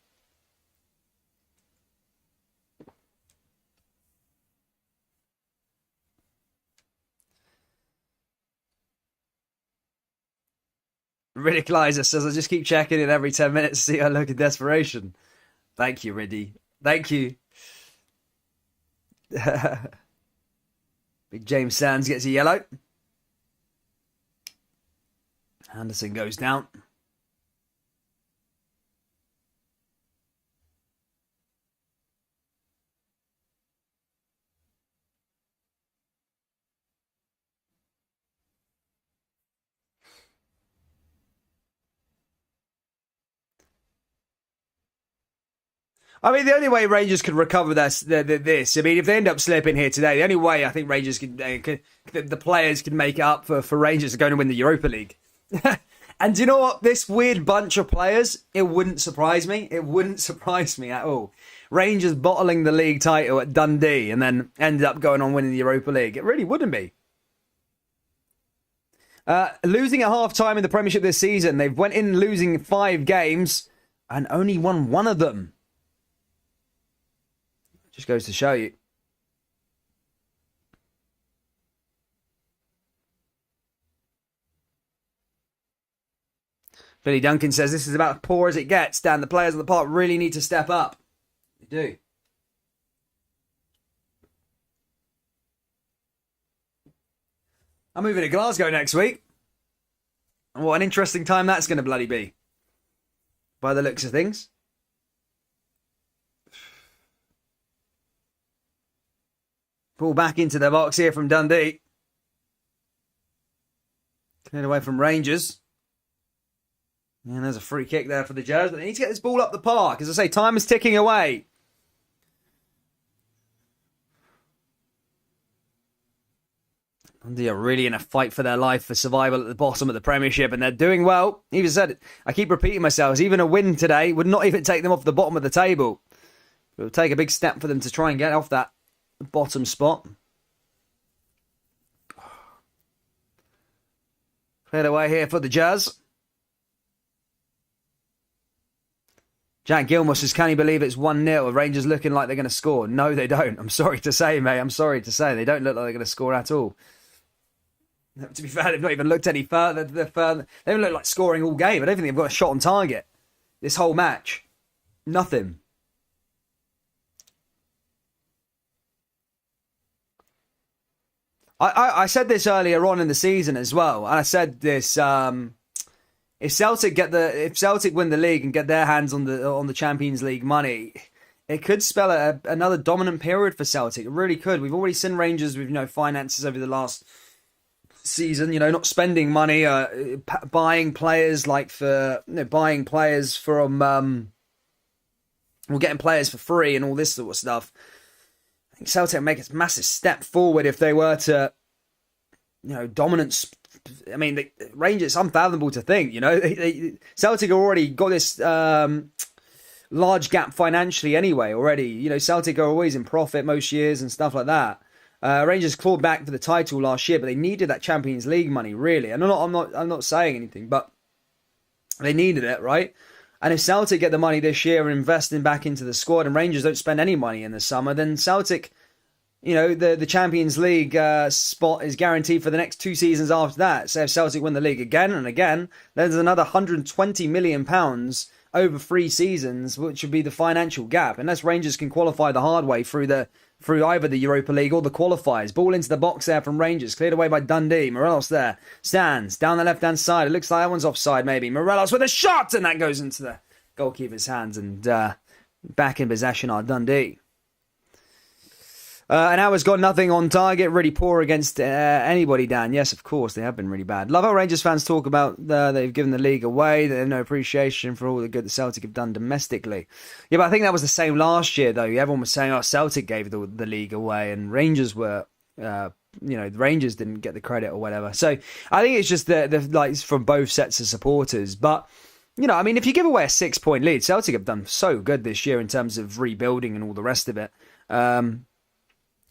Ridiculizer says, I just keep checking in every 10 minutes to see I look in desperation. Thank you, Riddy. Thank you. Big James Sands gets a yellow. Anderson goes down. I mean, the only way Rangers could recover this, I mean, if they end up slipping here today, the only way I think Rangers the players could make it up for Rangers are going to win the Europa League. And do you know what? This weird bunch of players, it wouldn't surprise me. It wouldn't surprise me at all. Rangers bottling the league title at Dundee and then ended up going on winning the Europa League. It really wouldn't be. Losing at half-time in the Premiership this season, they've went in losing 5 games and only won 1 of them. Just goes to show you. Billy Duncan says this is about as poor as it gets. Dan, the players on the park really need to step up. They do. I'm moving to Glasgow next week. What an interesting time that's going to bloody be. By the looks of things. Ball back into the box here from Dundee. Cleared away from Rangers. And there's a free kick there for the Jazz. But they need to get this ball up the park. As I say, time is ticking away. Dundee are really in a fight for their life for survival at the bottom of the Premiership. And they're doing well. Even said, I keep repeating myself, even a win today would not even take them off the bottom of the table. It would take a big step for them to try and get off that bottom spot. Cleared away here for the Jazz. Jack Gilmour says, can you believe it's 1-0? Rangers looking like they're going to score. No, they don't. I'm sorry to say, mate. I'm sorry to say. They don't look like they're going to score at all. To be fair, they've not even looked any further. They haven't looked like scoring all game. I don't think they've got a shot on target this whole match. Nothing. I said this earlier on in the season as well, and I said this: if Celtic win the league and get their hands on the Champions League money, it could spell another dominant period for Celtic. It really could. We've already seen Rangers with finances over the last season, not spending money, buying players buying players from getting players for free and all this sort of stuff. I think Celtic make a massive step forward if they were to, dominance. I mean, the Rangers, it's unfathomable to think, Celtic have already got this large gap financially anyway already. Celtic are always in profit most years and stuff like that. Rangers clawed back for the title last year, but they needed that Champions League money, really. And I'm not saying anything, but they needed it, right? And if Celtic get the money this year and investing back into the squad and Rangers don't spend any money in the summer, then Celtic, the Champions League spot is guaranteed for the next 2 seasons after that. So if Celtic win the league again and again, there's another £120 million over 3 seasons, which would be the financial gap. Unless Rangers can qualify the hard way through either the Europa League or the qualifiers. Ball into the box there from Rangers. Cleared away by Dundee. Morelos there. Stands down the left-hand side. It looks like that one's offside maybe. Morelos with a shot! And that goes into the goalkeeper's hands. And back in possession are Dundee. And Hour's got nothing on target. Really poor against anybody, Dan. Yes, of course, they have been really bad. Love how Rangers fans talk about they've given the league away. They have no appreciation for all the good the Celtic have done domestically. Yeah, but I think that was the same last year, though. Everyone was saying, Celtic gave the league away and Rangers were... the Rangers didn't get the credit or whatever. So I think it's just the from both sets of supporters. But, if you give away a 6-point lead, Celtic have done so good this year in terms of rebuilding and all the rest of it.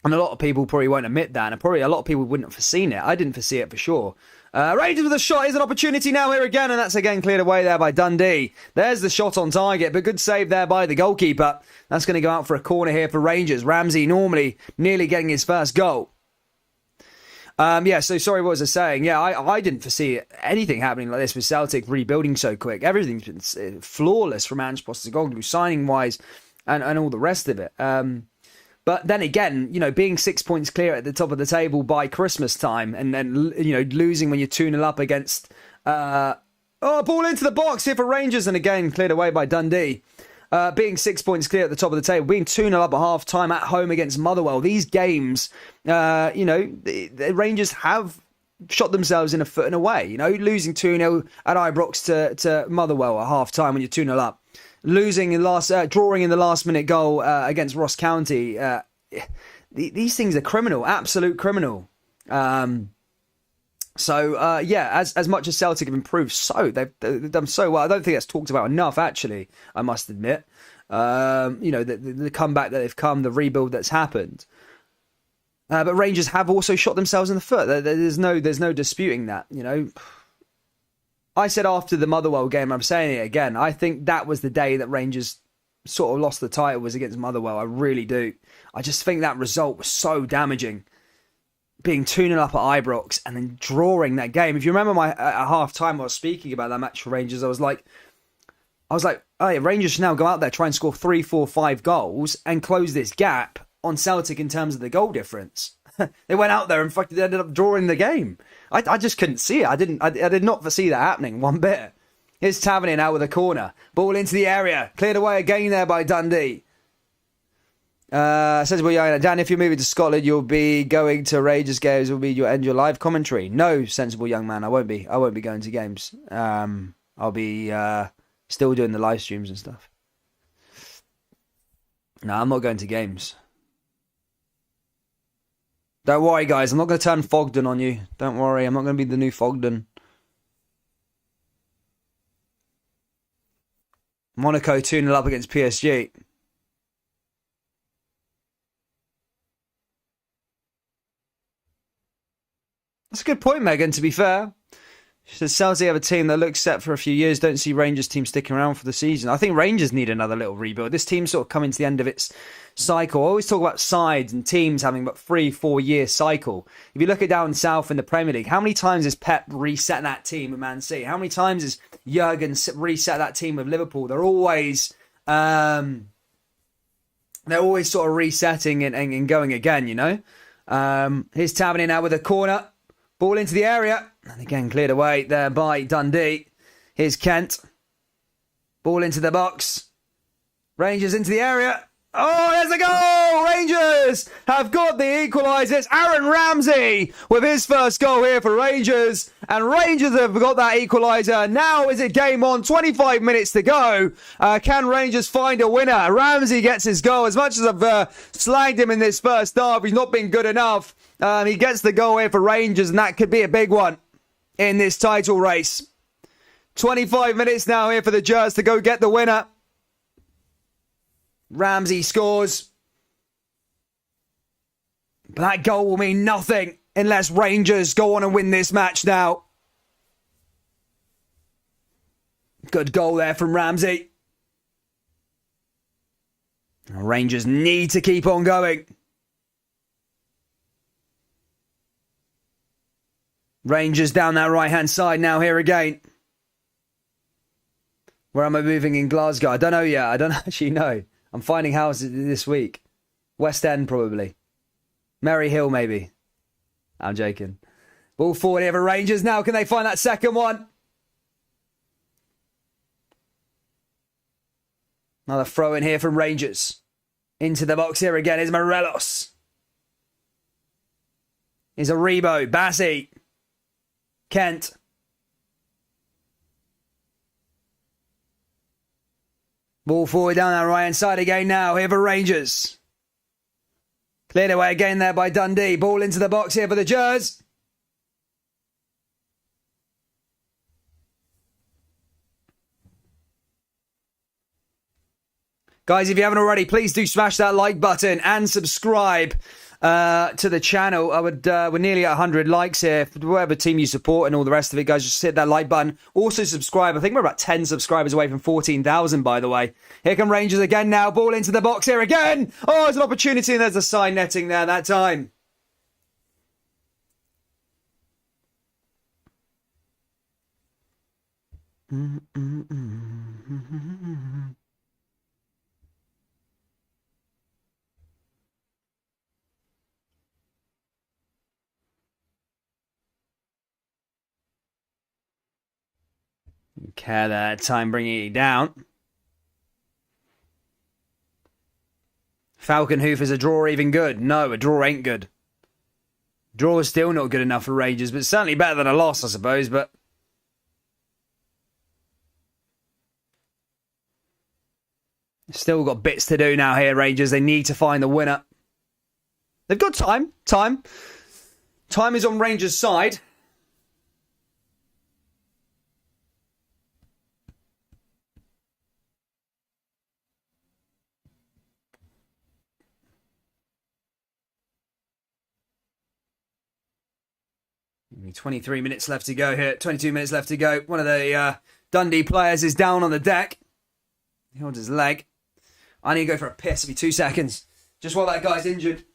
And a lot of people probably won't admit that, and probably a lot of people wouldn't have foreseen it. I didn't foresee it for sure. Rangers with a shot is an opportunity now here again, and that's again cleared away there by Dundee. There's the shot on target, but good save there by the goalkeeper. That's going to go out for a corner here for Rangers. Ramsey nearly getting his first goal. So sorry, what was I saying? Yeah, I didn't foresee anything happening like this with Celtic rebuilding so quick. Everything's been flawless from Ange Postecoglou, signing-wise, and all the rest of it. But then again, you know, being 6 points clear at the top of the table by Christmas time, and then, you know, losing when you're 2-0 up against... ball into the box here for Rangers, and again, cleared away by Dundee. Being 6 points clear at the top of the table, being 2-0 up at half-time at home against Motherwell. These games, you know, the Rangers have shot themselves in a foot and away. You know, losing 2-0 at Ibrox to Motherwell at half-time when you're 2-0 up. Drawing in the last-minute goal against Ross County. These things are criminal, absolute criminal. As much as Celtic have improved, they've done so well. I don't think that's talked about enough, actually, I must admit. You know, the comeback that they've come, the rebuild that's happened. But Rangers have also shot themselves in the foot. There's no disputing that, you know. I said after the Motherwell game, I'm saying it again, I think that was the day that Rangers sort of lost the title, was against Motherwell. I really do. I just think that result was so damaging. Being 2-0 up at Ibrox and then drawing that game. If you remember at half-time, I was speaking about that match for Rangers. I was like, oh yeah, Rangers should now go out there, try and score 3, 4, 5 goals and close this gap on Celtic in terms of the goal difference. They went out there and fucking ended up drawing the game. I just couldn't see it. I did not foresee that happening one bit. Here's Tavernier now with a corner. Ball into the area. Cleared away again there by Dundee. Sensible young Dan, if you're moving to Scotland, you'll be going to Rangers games. Will be your end your live commentary. No, sensible young man, I won't be going to games. I'll be still doing the live streams and stuff. No, I'm not going to games. Don't worry, guys. I'm not going to turn Fogden on you. Don't worry. I'm not going to be the new Fogden. Monaco 2-0 up against PSG. That's a good point, Megan, to be fair. She says, Celtic have a team that looks set for a few years. Don't see Rangers team sticking around for the season. I think Rangers need another little rebuild. This team's sort of coming to the end of its cycle. I always talk about sides and teams having about 3-4 year cycle. If you look at down south in the Premier League, how many times has Pep reset that team with Man City? How many times has Jurgen reset that team with Liverpool? They're always sort of resetting and going again, you know? Here's Tavernier now with a corner. Ball into the area. And again, cleared away there by Dundee. Here's Kent. Ball into the box. Rangers into the area. Oh, there's a goal! Rangers have got the equaliser. It's Aaron Ramsey with his first goal here for Rangers. And Rangers have got that equaliser. Now is it game on? 25 minutes to go. Can Rangers find a winner? Ramsey gets his goal. As much as I've slagged him in this first half, he's not been good enough. He gets the goal here for Rangers, and that could be a big one in this title race. 25 minutes now here for the Jers to go get the winner. Ramsey scores. But that goal will mean nothing unless Rangers go on and win this match now. Good goal there from Ramsey. Rangers need to keep on going. Rangers down that right-hand side now here again. Where am I moving in Glasgow? I don't know yet. I don't actually know. I'm finding houses this week. West End, probably. Merry Hill, maybe. I'm joking. Ball forward here for Rangers now. Can they find that second one? Another throw in here from Rangers. Into the box here again is Morelos. Here's Aribo. Bassi. Kent. Ball forward down that right-hand side again now. Here for Rangers. Cleared away again there by Dundee. Ball into the box here for the Jers. Guys, if you haven't already, please do smash that like button and subscribe to the channel. We're nearly at 100 likes here. Whatever team you support and all the rest of it, guys, just hit that like button. Also subscribe. I think we're about 10 subscribers away from 14,000, by the way. Here come Rangers again now. Ball into the box here again. Oh, there's an opportunity and there's a side netting there that time. Care that time bringing it down. Falcon Hoof, is a draw even good? No, a draw ain't good. Draw is still not good enough for Rangers, but certainly better than a loss, I suppose, but... Still got bits to do now here, Rangers. They need to find the winner. They've got time. Time is on Rangers' side. Only 23 minutes left to go here. 22 minutes left to go. One of the Dundee players is down on the deck. He holds his leg. I need to go for a piss every 2 seconds. Just while that guy's injured.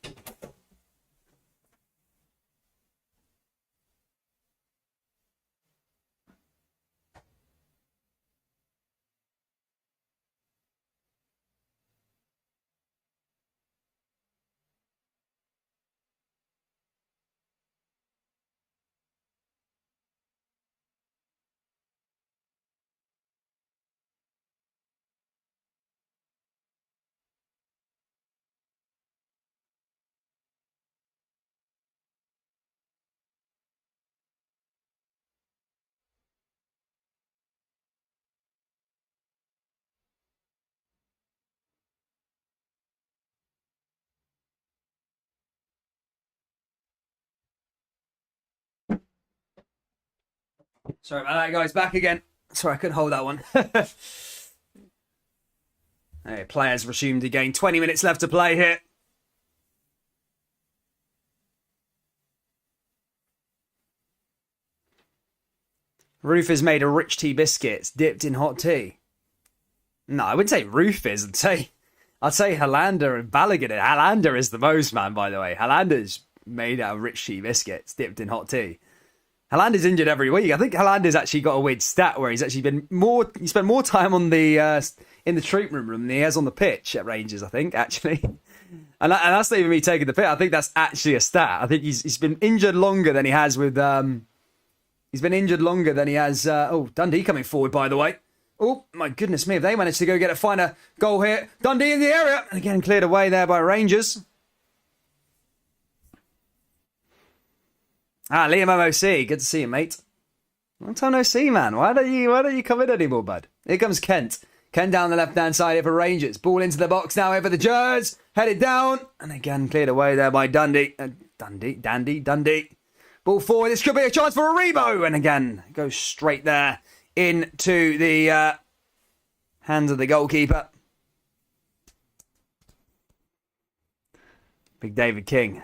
Sorry about that, guys. Back again. Sorry, I couldn't hold that one. Hey, players resumed again. 20 minutes left to play here. Roof has made a rich tea biscuits dipped in hot tea. No, I wouldn't say Roof is. I'd say Hollander and Balogun. Hollander is the most, man, by the way. Hollander's made out of rich tea biscuits dipped in hot tea. Hollander's injured every week. I think Hollander's actually got a weird stat where he's actually he spent more time on the in the treatment room than he has on the pitch at Rangers, I think, actually. And that's not even me taking the piss. I think that's actually a stat. I think he's been injured longer than he has with he's been injured longer than he has Dundee coming forward, by the way. Oh, my goodness me, if they managed to go find a goal here. Dundee in the area. And again, cleared away there by Rangers. Liam MOC, good to see you, mate. Long time no see, man. Why don't you come in anymore, bud? Here comes Kent. Kent down the left-hand side here for Rangers. Ball into the box now here for the Jers. Headed down. And again, cleared away there by Dundee. Dundee. Ball forward. This could be a chance for a Rebo. And again, goes straight there into the hands of the goalkeeper. Big David King.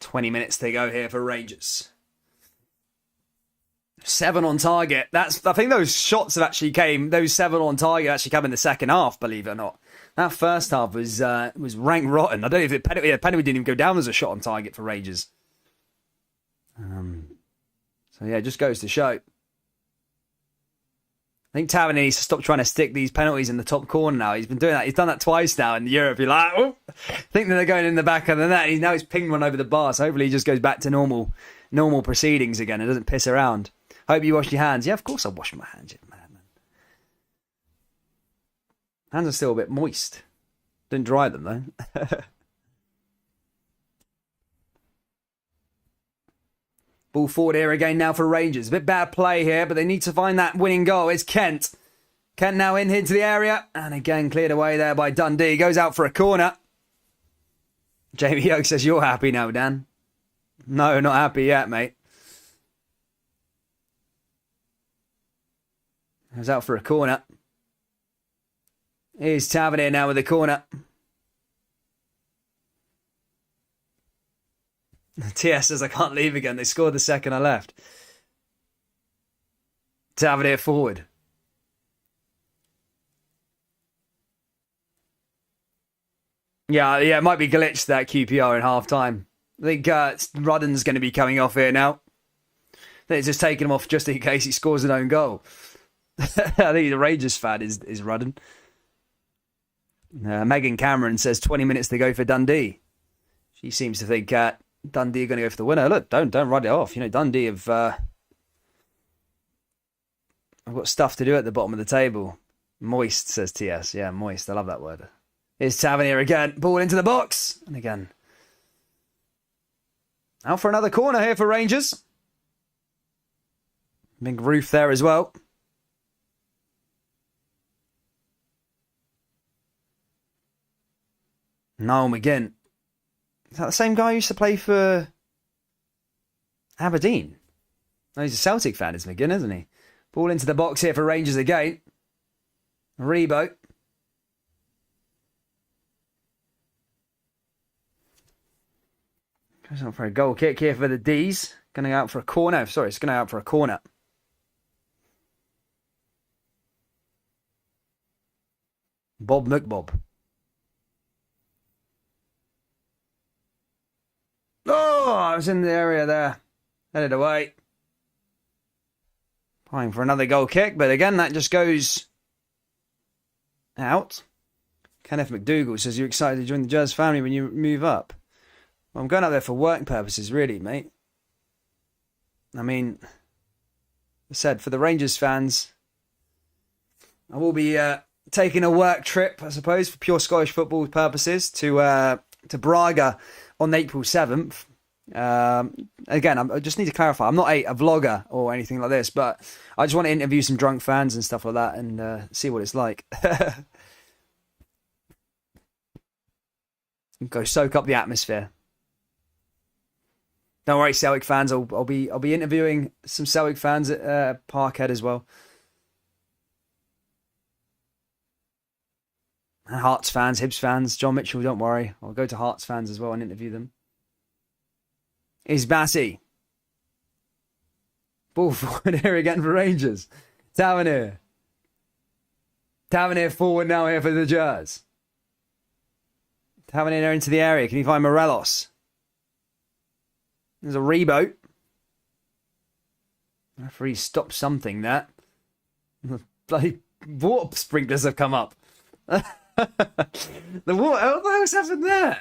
$20 minutes to go here for Rangers. 7 on target. I think those shots have actually came. Those 7 on target actually come in the second half. Believe it or not, that first half was rank rotten. I don't know if the penalty didn't even go down as a shot on target for Rangers. So yeah, it just goes to show. I think Tavernier needs to stop trying to stick these penalties in the top corner now. He's been doing that. He's done that twice now in Europe. You're like, oh, think that they're going in the back of the net. Now he's pinged one over the bar. So hopefully he just goes back to normal proceedings again and doesn't piss around. Hope you wash your hands. Yeah, of course I wash my hands. Man. Hands are still a bit moist. Didn't dry them though. Ball forward here again now for Rangers. A bit bad play here, but they need to find that winning goal. It's Kent. Kent now into the area. And again, cleared away there by Dundee. Goes out for a corner. Jamie Yoke says, you're happy now, Dan. No, not happy yet, mate. Goes out for a corner. Here's Tavernier now with the corner. TS says, I can't leave again. They scored the second I left. Tavernier forward. Yeah, it might be glitched, that QPR in half-time. I think Rudden's going to be coming off here now. They're just taking him off just in case he scores an own goal. I think the Rangers fan is Rudden. Megan Cameron says 20 minutes to go for Dundee. She seems to think Dundee are going to go for the winner. Look, don't write it off. You know, Dundee have got stuff to do at the bottom of the table. Moist, says TS. Yeah, moist. I love that word. Here's Tavernier again. Ball into the box. And again. Out for another corner here for Rangers. Big roof there as well. Noel McGinn. Is that the same guy who used to play for Aberdeen? No, he's a Celtic fan, is McGinn, isn't he? Ball into the box here for Rangers again. Rebo. Goes out for a goal kick here for the D's. Going to go out for a corner. Sorry, it's going to go out for a corner. Bob McBob. Oh, I was in the area there. Headed away. Playing for another goal kick, but again, that just goes out. Kenneth McDougall says, you're excited to join the Jazz family when you move up. Well, I'm going up there for work purposes, really, mate. I mean, I said, for the Rangers fans, I will be taking a work trip, I suppose, for pure Scottish football purposes to Braga on April 7th. Again, I just need to clarify, I'm not a vlogger or anything like this, but I just want to interview some drunk fans and stuff like that and see what it's like. Go soak up the atmosphere. Don't worry, Celtic fans. I'll be interviewing some Celtic fans at Parkhead as well. And Hearts fans, Hibs fans, John Mitchell, don't worry. I'll go to Hearts fans as well and interview them. Is Batty. Ball forward here again for Rangers. Tavernier. Tavernier forward now here for the Jazz. Tavernier into the area. Can he find Morelos? There's a reboot. Referee stopped something there. Bloody water sprinklers have come up. The water, what the hell's happened there?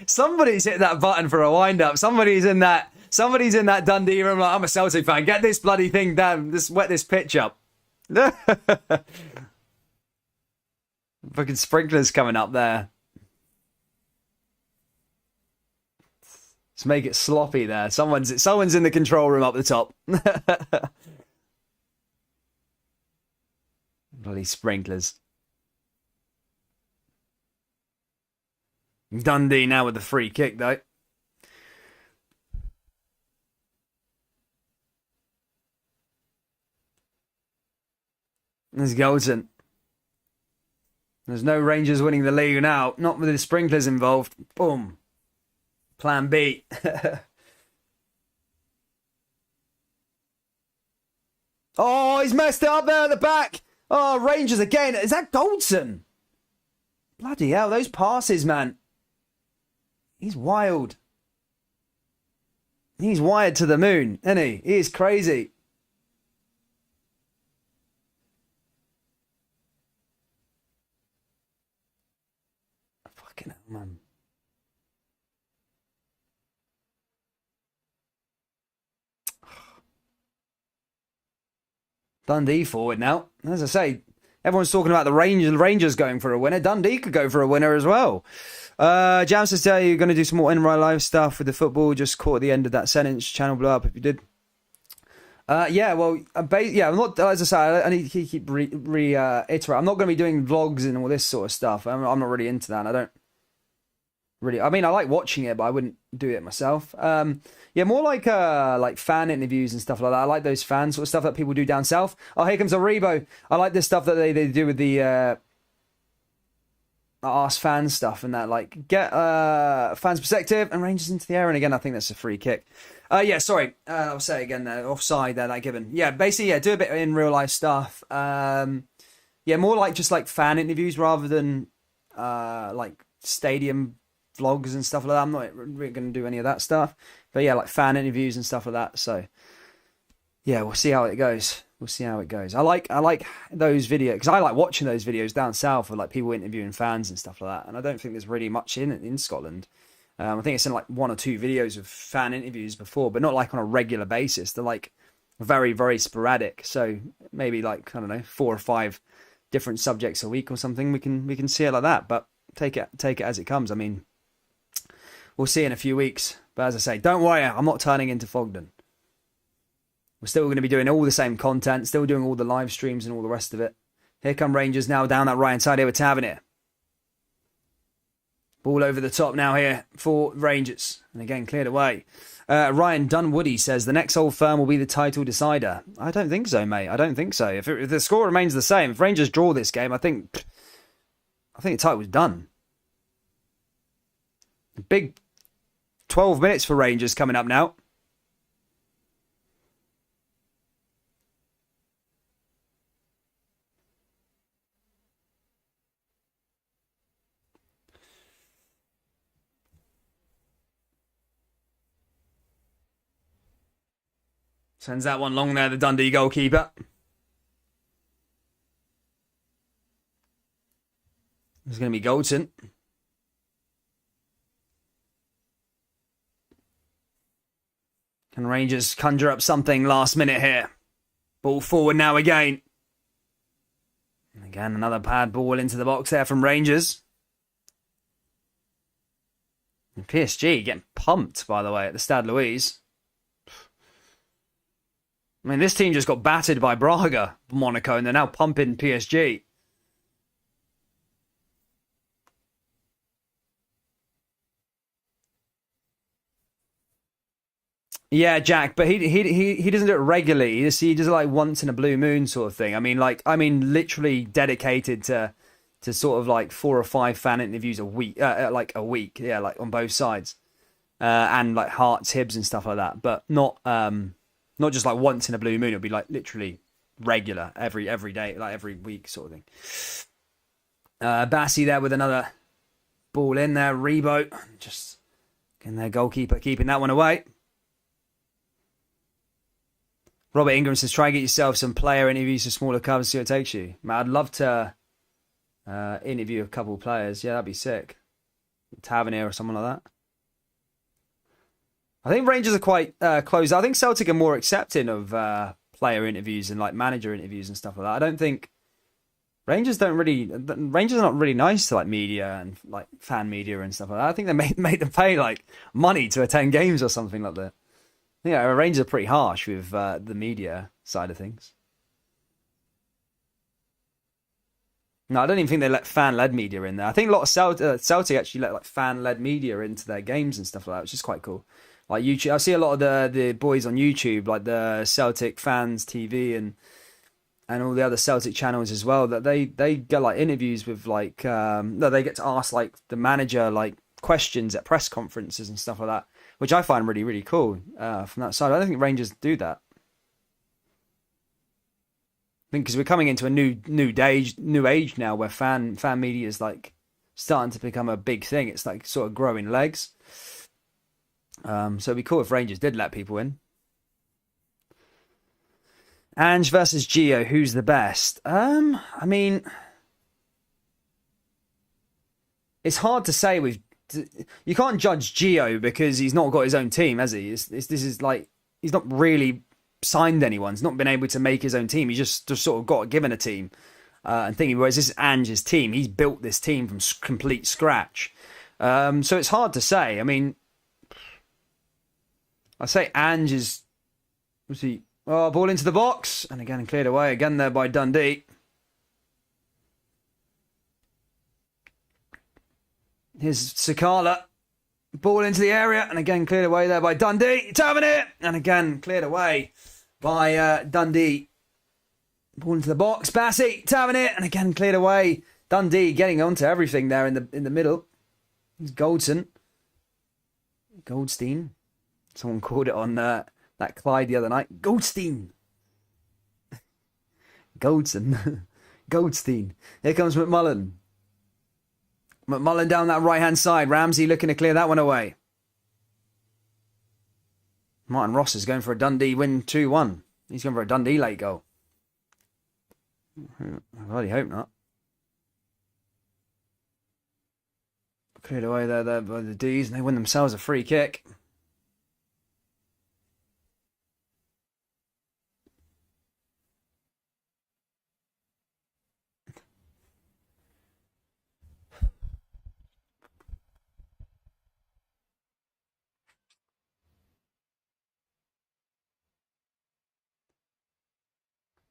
Somebody's hit that button for a wind-up. Somebody's in that Dundee room like, I'm a Celtic fan. Get this bloody thing down. Wet this pitch up. Fucking sprinklers coming up there. Let's make it sloppy there. Someone's in the control room up the top. Bloody sprinklers. Dundee now with the free kick, though. There's Golden. There's no Rangers winning the league now. Not with the sprinklers involved. Boom. Plan B. Oh, he's messed it up there at the back. Oh, Rangers again. Is that Goldson? Bloody hell, those passes, man. He's wild. He's wired to the moon, isn't he? He is crazy. Fucking hell, man. Dundee forward now. As I say, everyone's talking about the Rangers going for a winner. Dundee could go for a winner as well. Jam says, you're going to do some more in real life stuff with the football. Just caught at the end of that sentence. Channel blew up if you did. Yeah, well, I'm not, as I say, I need to keep reiterate. I'm not going to be doing vlogs and all this sort of stuff. I'm not really into that. I don't really, I mean, I like watching it, but I wouldn't do it myself. Yeah, more like fan interviews and stuff like that. I like those fan sort of stuff that people do down south. Oh, here comes a Rebo. I like this stuff that they do with the Ask fans stuff and that, like, get fans' perspective and Rangers into the air. And again, I think that's a free kick. Yeah, sorry. I'll say it again there. Offside there, that given. Yeah, basically, yeah, do a bit in real life stuff. Yeah, more like just like fan interviews rather than like stadium vlogs and stuff like that. I'm not really going to do any of that stuff. But yeah, like fan interviews and stuff like that. So yeah, we'll see how it goes. We'll see how it goes. I like those videos because I like watching those videos down south of like people interviewing fans and stuff like that. And I don't think there's really much in Scotland. I think it's in like 1 or 2 videos of fan interviews before, but not like on a regular basis. They're like very, very sporadic. So maybe like, I don't know, 4 or 5 different subjects a week or something. We can see it like that, but take it as it comes. I mean, we'll see in a few weeks. But as I say, don't worry, I'm not turning into Fogden. We're still going to be doing all the same content, still doing all the live streams and all the rest of it. Here come Rangers now down that right-hand side here with Tavernier. Ball over the top now here for Rangers. And again, cleared away. Ryan Dunwoody says, the next Old Firm will be the title decider. I don't think so, mate. I don't think so. If the score remains the same, if Rangers draw this game, I think the title's done. Big 12 minutes for Rangers coming up now. Sends that one long there, the Dundee goalkeeper. It's going to be Goldson. Can Rangers conjure up something last minute here? Ball forward now again. And again, another bad ball into the box there from Rangers. And PSG getting pumped, by the way, at the Stade Louise. I mean, this team just got battered by Braga, Monaco, and they're now pumping PSG. Yeah, Jack, but he doesn't do it regularly. He does it like once in a blue moon sort of thing. I mean, literally dedicated to sort of like 4 or 5 fan interviews a week, yeah, like on both sides, and like Hearts, Hibs, and stuff like that. But not just like once in a blue moon. It'll be like literally regular every day, like every week sort of thing. Bassi there with another ball in there. Rebo just getting their goalkeeper keeping that one away. Robert Ingram says, try and get yourself some player interviews for smaller clubs, see what it takes you. Man, I'd love to interview a couple of players. Yeah, that'd be sick. Tavernier or someone like that. I think Rangers are quite close. I think Celtic are more accepting of player interviews and like manager interviews and stuff like that. I don't think Rangers are not really nice to like media and like fan media and stuff like that. I think they made them pay like money to attend games or something like that. Yeah, Rangers are pretty harsh with the media side of things. No, I don't even think they let fan-led media in there. I think a lot of Celtic actually let like fan-led media into their games and stuff like that, which is quite cool. Like YouTube, I see a lot of the boys on YouTube, like the Celtic Fans TV and all the other Celtic channels as well. That they get like interviews with like they get to ask like the manager like questions at press conferences and stuff like that, which I find really, really cool from that side. I don't think Rangers do that. I think because we're coming into a new age now where fan media is like starting to become a big thing. It's like sort of growing legs. So it'd be cool if Rangers did let people in. Ange versus Gio, who's the best? I mean, it's hard to say with. You can't judge Gio because he's not got his own team, has he? This is like he's not really signed anyone. He's not been able to make his own team. He just sort of got given a team and thinking, whereas this is Ange's team. He's built this team from complete scratch. So it's hard to say. I mean, I say Ange is. Was he? Oh, ball into the box and again cleared away again there by Dundee. Here's Sakala. Ball into the area and again cleared away there by Dundee. Tavernier and again cleared away by Dundee. Ball into the box. Bassi. Tavernier and again cleared away. Dundee getting onto everything there in the middle. Here's Goldson. Goldstein. Someone called it on that Clyde the other night. Goldstein. Goldson. Goldstein. Here comes McMullen. McMullen down that right-hand side. Ramsey looking to clear that one away. Martin Ross is going for a Dundee win 2-1. He's going for a Dundee late goal. I really hope not. Cleared away there by the D's, and they win themselves a free kick.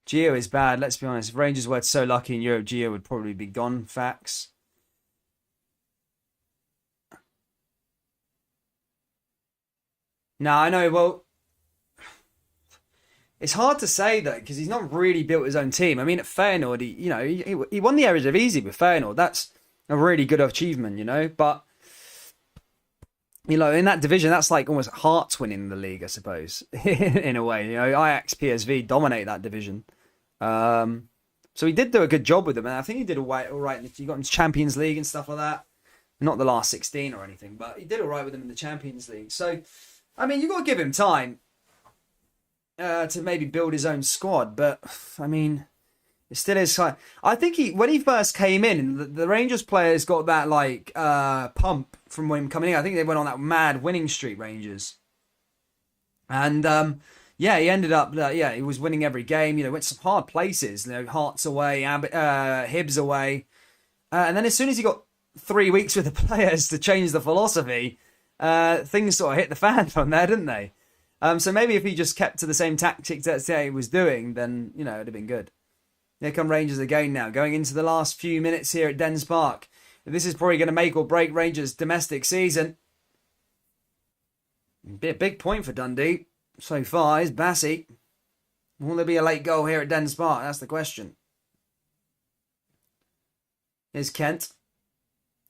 Gio is bad, let's be honest. If Rangers were so lucky in Europe, Gio would probably be gone. Facts. No, I know. Well, it's hard to say though because he's not really built his own team. I mean, at Feyenoord, he won the Eredivisie with Feyenoord. That's a really good achievement, But in that division, that's like almost Hearts winning the league, I suppose, in a way. Ajax, PSV dominate that division. So he did do a good job with them, and I think he did all right. He got into Champions League and stuff like that. Not the last 16 or anything, but he did all right with them in the Champions League. So, I mean, you've got to give him time to maybe build his own squad. But, I mean, it still is. I think when he first came in, the Rangers players got that, pump from him coming in. I think they went on that mad winning streak, Rangers. And, he ended up, he was winning every game. Went some hard places. Hearts away, Hibs away. And then as soon as he got 3 weeks with the players to change the philosophy, things sort of hit the fan from there, didn't they? So maybe if he just kept to the same tactics that he was doing, then, it'd have been good. Here come Rangers again now, going into the last few minutes here at Dens Park. This is probably going to make or break Rangers' domestic season. Be a big point for Dundee so far is Bassey. Will there be a late goal here at Dens Park? That's the question. Here's Kent.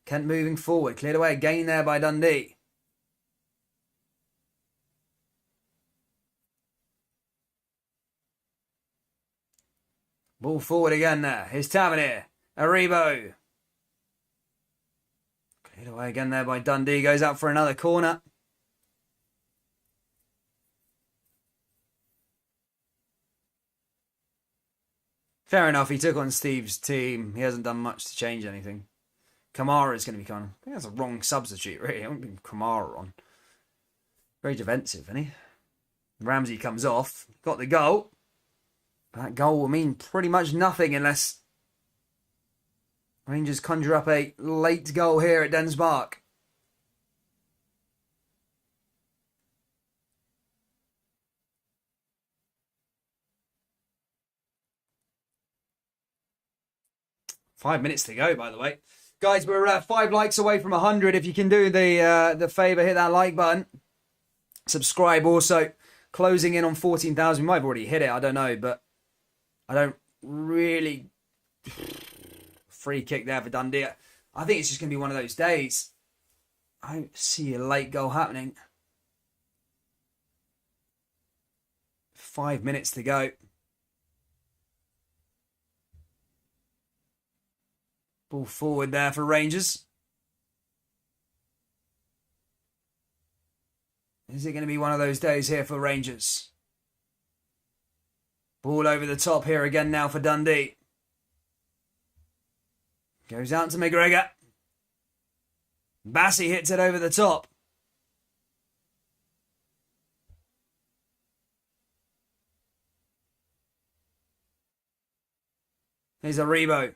Kent moving forward. Cleared away again there by Dundee. Ball forward again there. Here's Tavernier. Aribo. Cleared away again there by Dundee. Goes out for another corner. Fair enough, he took on Steve's team. He hasn't done much to change anything. Kamara is going to be coming. I think that's a wrong substitute, really. I wouldn't be Kamara on. Very defensive, isn't he? Ramsey comes off. Got the goal. That goal will mean pretty much nothing unless Rangers conjure up a late goal here at Dens Park. Five minutes to go, by the way. Guys, we're 5 likes away from 100. If you can do the favour, hit that like button. Subscribe also. Closing in on 14,000. We might have already hit it, I don't know, but I don't really... Free kick there for Dundee. I think it's just going to be one of those days. I don't see a late goal happening. 5 minutes to go. Ball forward there for Rangers. Is it going to be one of those days here for Rangers? Ball over the top here again now for Dundee. Goes out to McGregor. Bassey hits it over the top. Here's Aribo.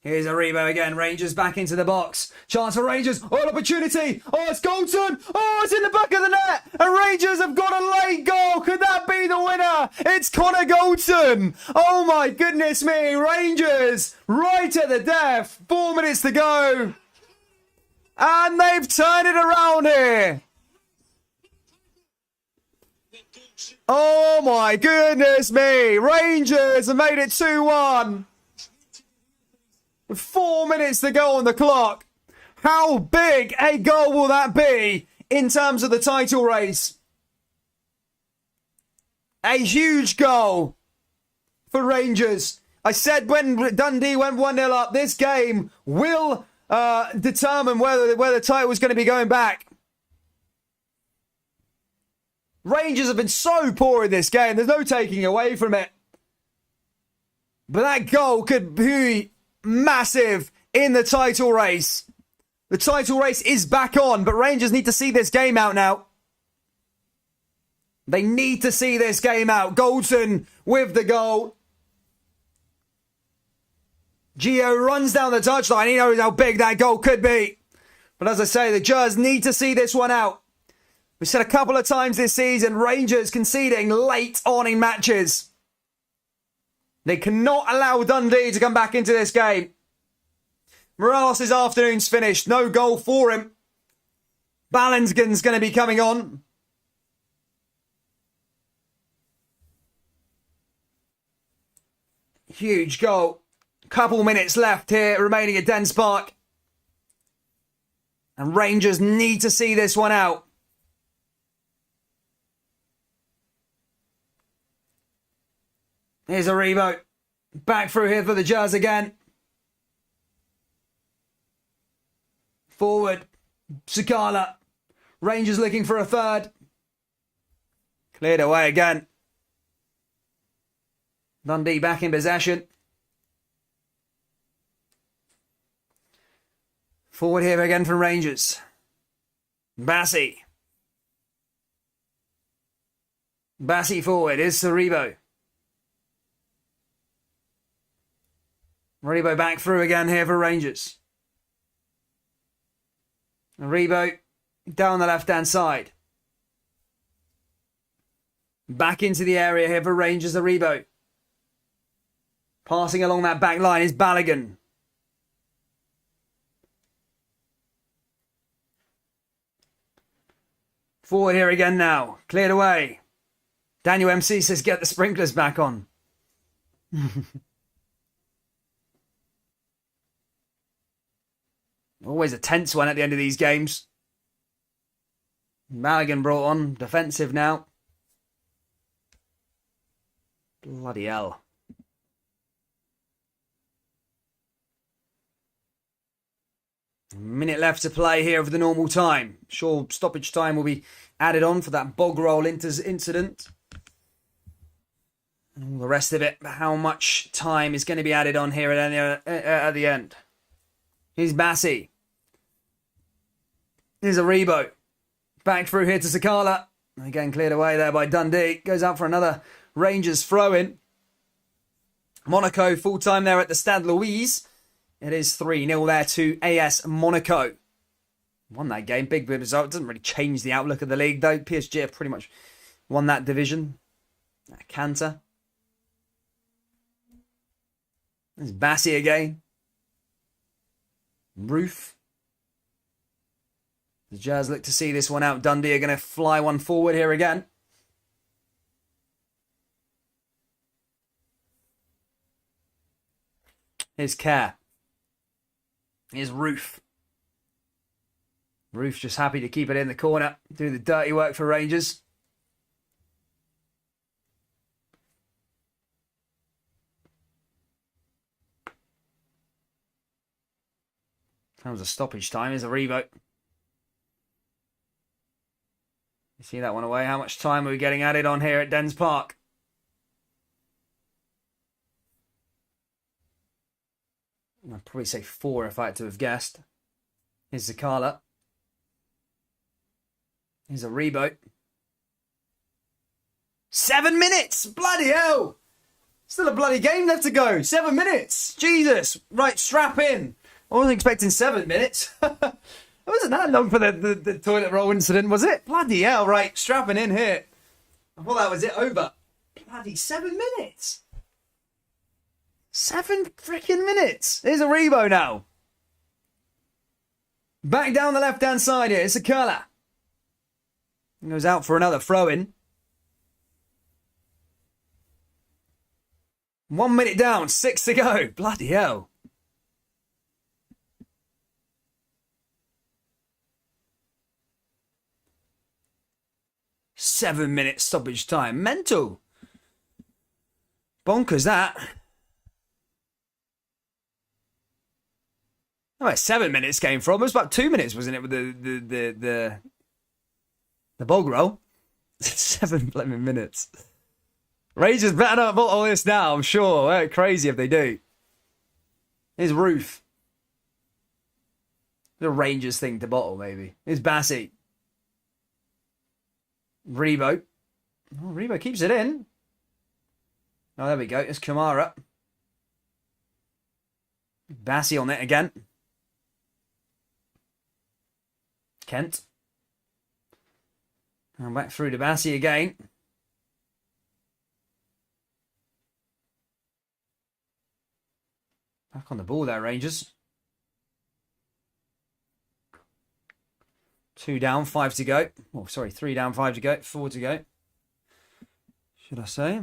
Here's Aribo again. Rangers back into the box. Chance for Rangers. Oh, an opportunity. Oh, it's Goldson. Oh, it's in the back of the net. And Rangers have got a late goal. Could that be the winner? It's Connor Goldson. Oh, my goodness me. Rangers right at the death. 4 minutes to go. And they've turned it around here. Oh, my goodness me. Rangers have made it 2-1. With 4 minutes to go on the clock. How big a goal will that be in terms of the title race? A huge goal for Rangers. I said when Dundee went 1-0 up, this game will determine where the title is going to be going back. Rangers have been so poor in this game. There's no taking away from it. But that goal could be massive in the title race. The title race is back on, but Rangers need to see this game out now. They need to see this game out. Goldson with the goal. Gio runs down the touchline. He knows how big that goal could be. But as I say, the Jers need to see this one out. We've said a couple of times this season, Rangers conceding late on in matches. They cannot allow Dundee to come back into this game. Morales' afternoon's finished. No goal for him. Ballensgan's going to be coming on. Huge goal. Couple minutes left here remaining at Dens Park. And Rangers need to see this one out. Here's a Rebo. Back through here for the Jazz again. Forward. Sakala. Rangers looking for a third. Cleared away again. Dundee back in possession. Forward here again from Rangers. Bassi. Bassi forward. Here's Cerebo. Rebo back through again here for Rangers. Rebo down the left-hand side. Back into the area here for Rangers. Rebo. Passing along that back line is Balogun. Forward here again now. Cleared away. Daniel MC says get the sprinklers back on. Always a tense one at the end of these games. Balogun brought on. Defensive now. Bloody hell. A minute left to play here of the normal time. Sure, stoppage time will be added on for that bog roll incident. And all the rest of it. But how much time is going to be added on here at the end? Here's Bassi. Here's a Rebo. Back through here to Sakala. Again, cleared away there by Dundee. Goes out for another Rangers throw-in. Monaco full-time there at the Stade Louise. It is 3-0 there to AS Monaco. Won that game. Big result. It doesn't really change the outlook of the league, though. PSG have pretty much won that division. Canter. There's Bassi again. Roof. The Jazz look to see this one out. Dundee are going to fly one forward here again. Here's Kerr. Here's Roof. Roof just happy to keep it in the corner. Do the dirty work for Rangers. Comes a stoppage time. Here's a Revo. You see that one away. How much time are we getting added on here at Dens Park? I'd probably say 4 if I had to have guessed. Here's Zakala. Here's a Rebo. 7 minutes! Bloody hell! Still a bloody game left to go. 7 minutes! Jesus! Right, strap in. I wasn't expecting 7 minutes. It wasn't that long for the toilet roll incident, was it? Bloody hell, right, strapping in here. I thought that was it over. Bloody 7 minutes. 7 freaking minutes. Here's a Rebo now. Back down the left-hand side here. It's a curler. Goes out for another throw-in. 1 minute down, 6 to go. Bloody hell. Seven-minute stoppage time. Mental. Bonkers that. Oh, 7 minutes came from. It was about 2 minutes, wasn't it, with the bog roll? 7 minutes. Rangers better not bottle this now, I'm sure. They're crazy if they do. Here's Roof. The Rangers thing to bottle, maybe. Here's Bassey. Rebo. Oh, Rebo keeps it in. Oh, there we go. It's Kamara. Bassey on it again. Kent. And back through to Bassey again. Back on the ball there, Rangers. 2 down, 5 to go. Oh, sorry, 3 down, 5 to go. 4 to go. Should I say?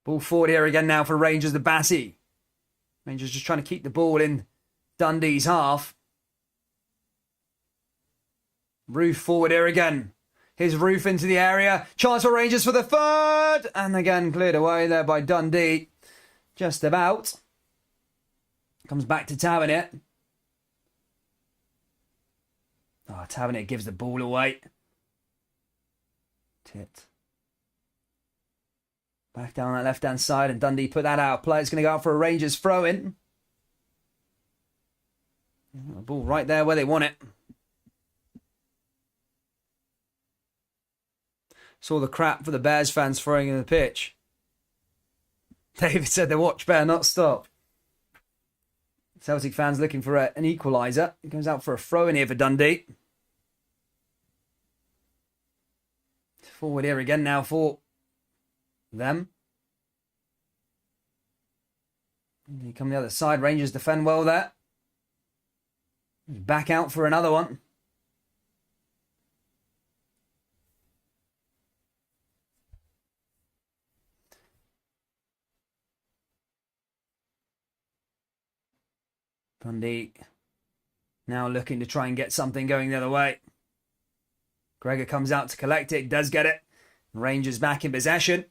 Ball forward here again now for Rangers, the Bassey. Rangers just trying to keep the ball in Dundee's half. Roof forward here again. Here's Roof into the area. Chance for Rangers for the third. And again cleared away there by Dundee. Just about. Comes back to Tavernier. Oh, Tavernier gives the ball away. Tit. Back down that left-hand side, and Dundee put that out of play. It's going to go out for a Rangers throw-in. The ball right there where they want it. Saw the crap for the Bears fans throwing in the pitch. David said the watch better not stop. Celtic fans looking for an equaliser. It goes out for a throw-in here for Dundee. Forward here again now for them. They come the other side. Rangers defend well there. Back out for another one. Dundee now looking to try and get something going the other way. Gregor comes out to collect it, does get it. Rangers back in possession.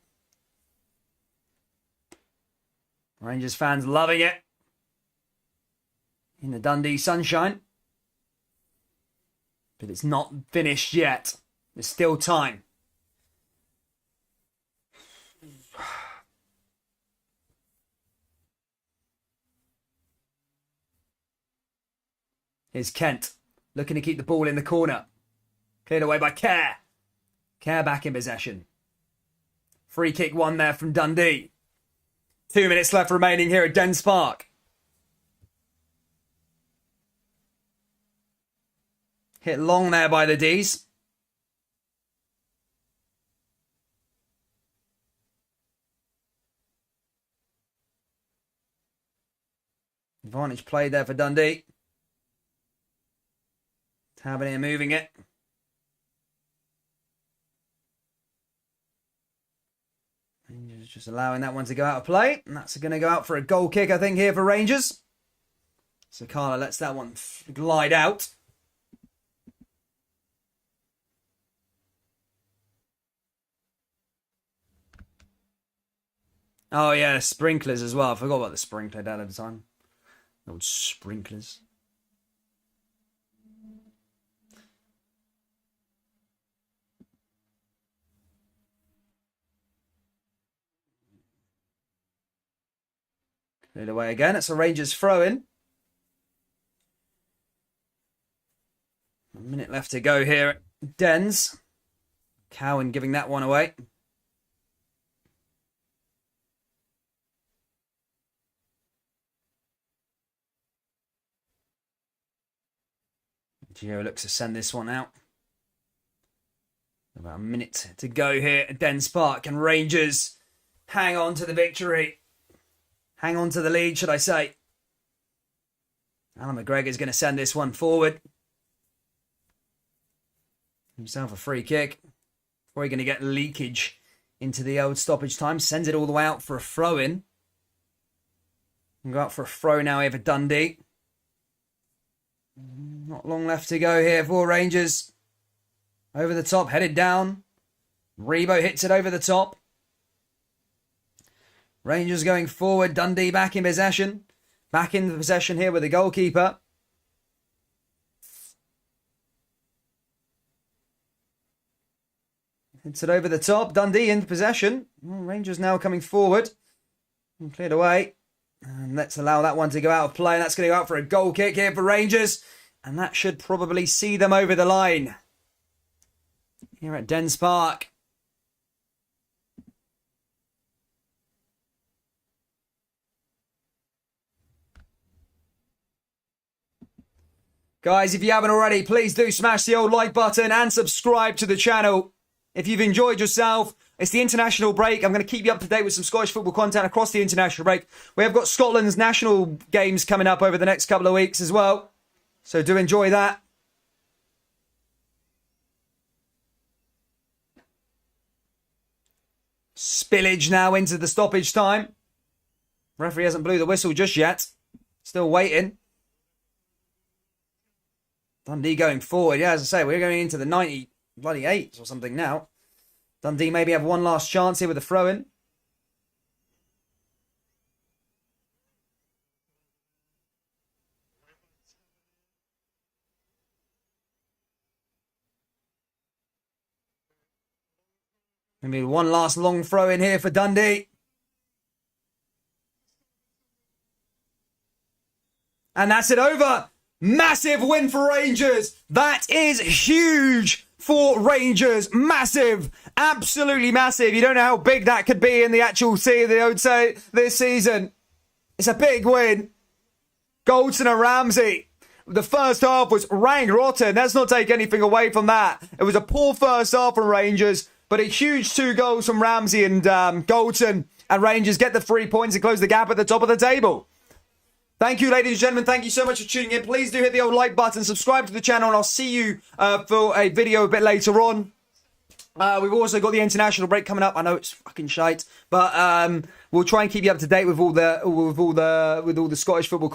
Rangers fans loving it. In the Dundee sunshine. But it's not finished yet. There's still time. Here's Kent, looking to keep the ball in the corner. Cleared away by Kerr. Kerr back in possession. Free kick won there from Dundee. 2 minutes left remaining here at Dens Park. Hit long there by the D's. Advantage played there for Dundee. Tavernier moving it. Rangers just allowing that one to go out of play. And that's going to go out for a goal kick, I think, here for Rangers. So Carla lets that one glide out. Oh, yeah, sprinklers as well. I forgot about the sprinkler down at the time. Old sprinklers. Cleared away again. It's a Rangers throw-in. A minute left to go here at Dens. Cowan giving that one away. Gio looks to send this one out. About a minute to go here at Dens Park. And Rangers hang on to the victory. Hang on to the lead, should I say. Alan McGregor's going to send this one forward. Himself a free kick. Probably going to get leakage into the old stoppage time. Sends it all the way out for a throw-in. Go out for a throw now here for Dundee. Not long left to go here for Rangers. Over the top, headed down. Rebo hits it over the top. Rangers going forward. Dundee back in possession. Back in the possession here with the goalkeeper. Hits it over the top. Dundee in possession. Rangers now coming forward. Cleared away. And let's allow that one to go out of play. That's going to go out for a goal kick here for Rangers. And that should probably see them over the line. Here at Dens Park. Guys, if you haven't already, please do smash the old like button and subscribe to the channel. If you've enjoyed yourself, it's the international break. I'm going to keep you up to date with some Scottish football content across the international break. We have got Scotland's national games coming up over the next couple of weeks as well. So do enjoy that. Spillage now into the stoppage time. Referee hasn't blew the whistle just yet. Still waiting. Dundee going forward. Yeah, as I say, we're going into the 98s or something now. Dundee maybe have one last chance here with a throw-in. Maybe one last long throw-in here for Dundee. And that's it over. Massive win for Rangers. That is huge for Rangers. Massive. Absolutely massive. You don't know how big that could be in the actual I would say, this season. It's a big win. Goldson and Ramsey. The first half was rank rotten. Let's not take anything away from that. It was a poor first half from Rangers, but a huge 2 goals from Ramsey and Goldson. And Rangers get the 3 points and close the gap at the top of the table. Thank you, ladies and gentlemen. Thank you so much for tuning in. Please do hit the old like button, subscribe to the channel, and I'll see you for a video a bit later on. We've also got the international break coming up. I know it's fucking shite, but we'll try and keep you up to date with all the Scottish football content.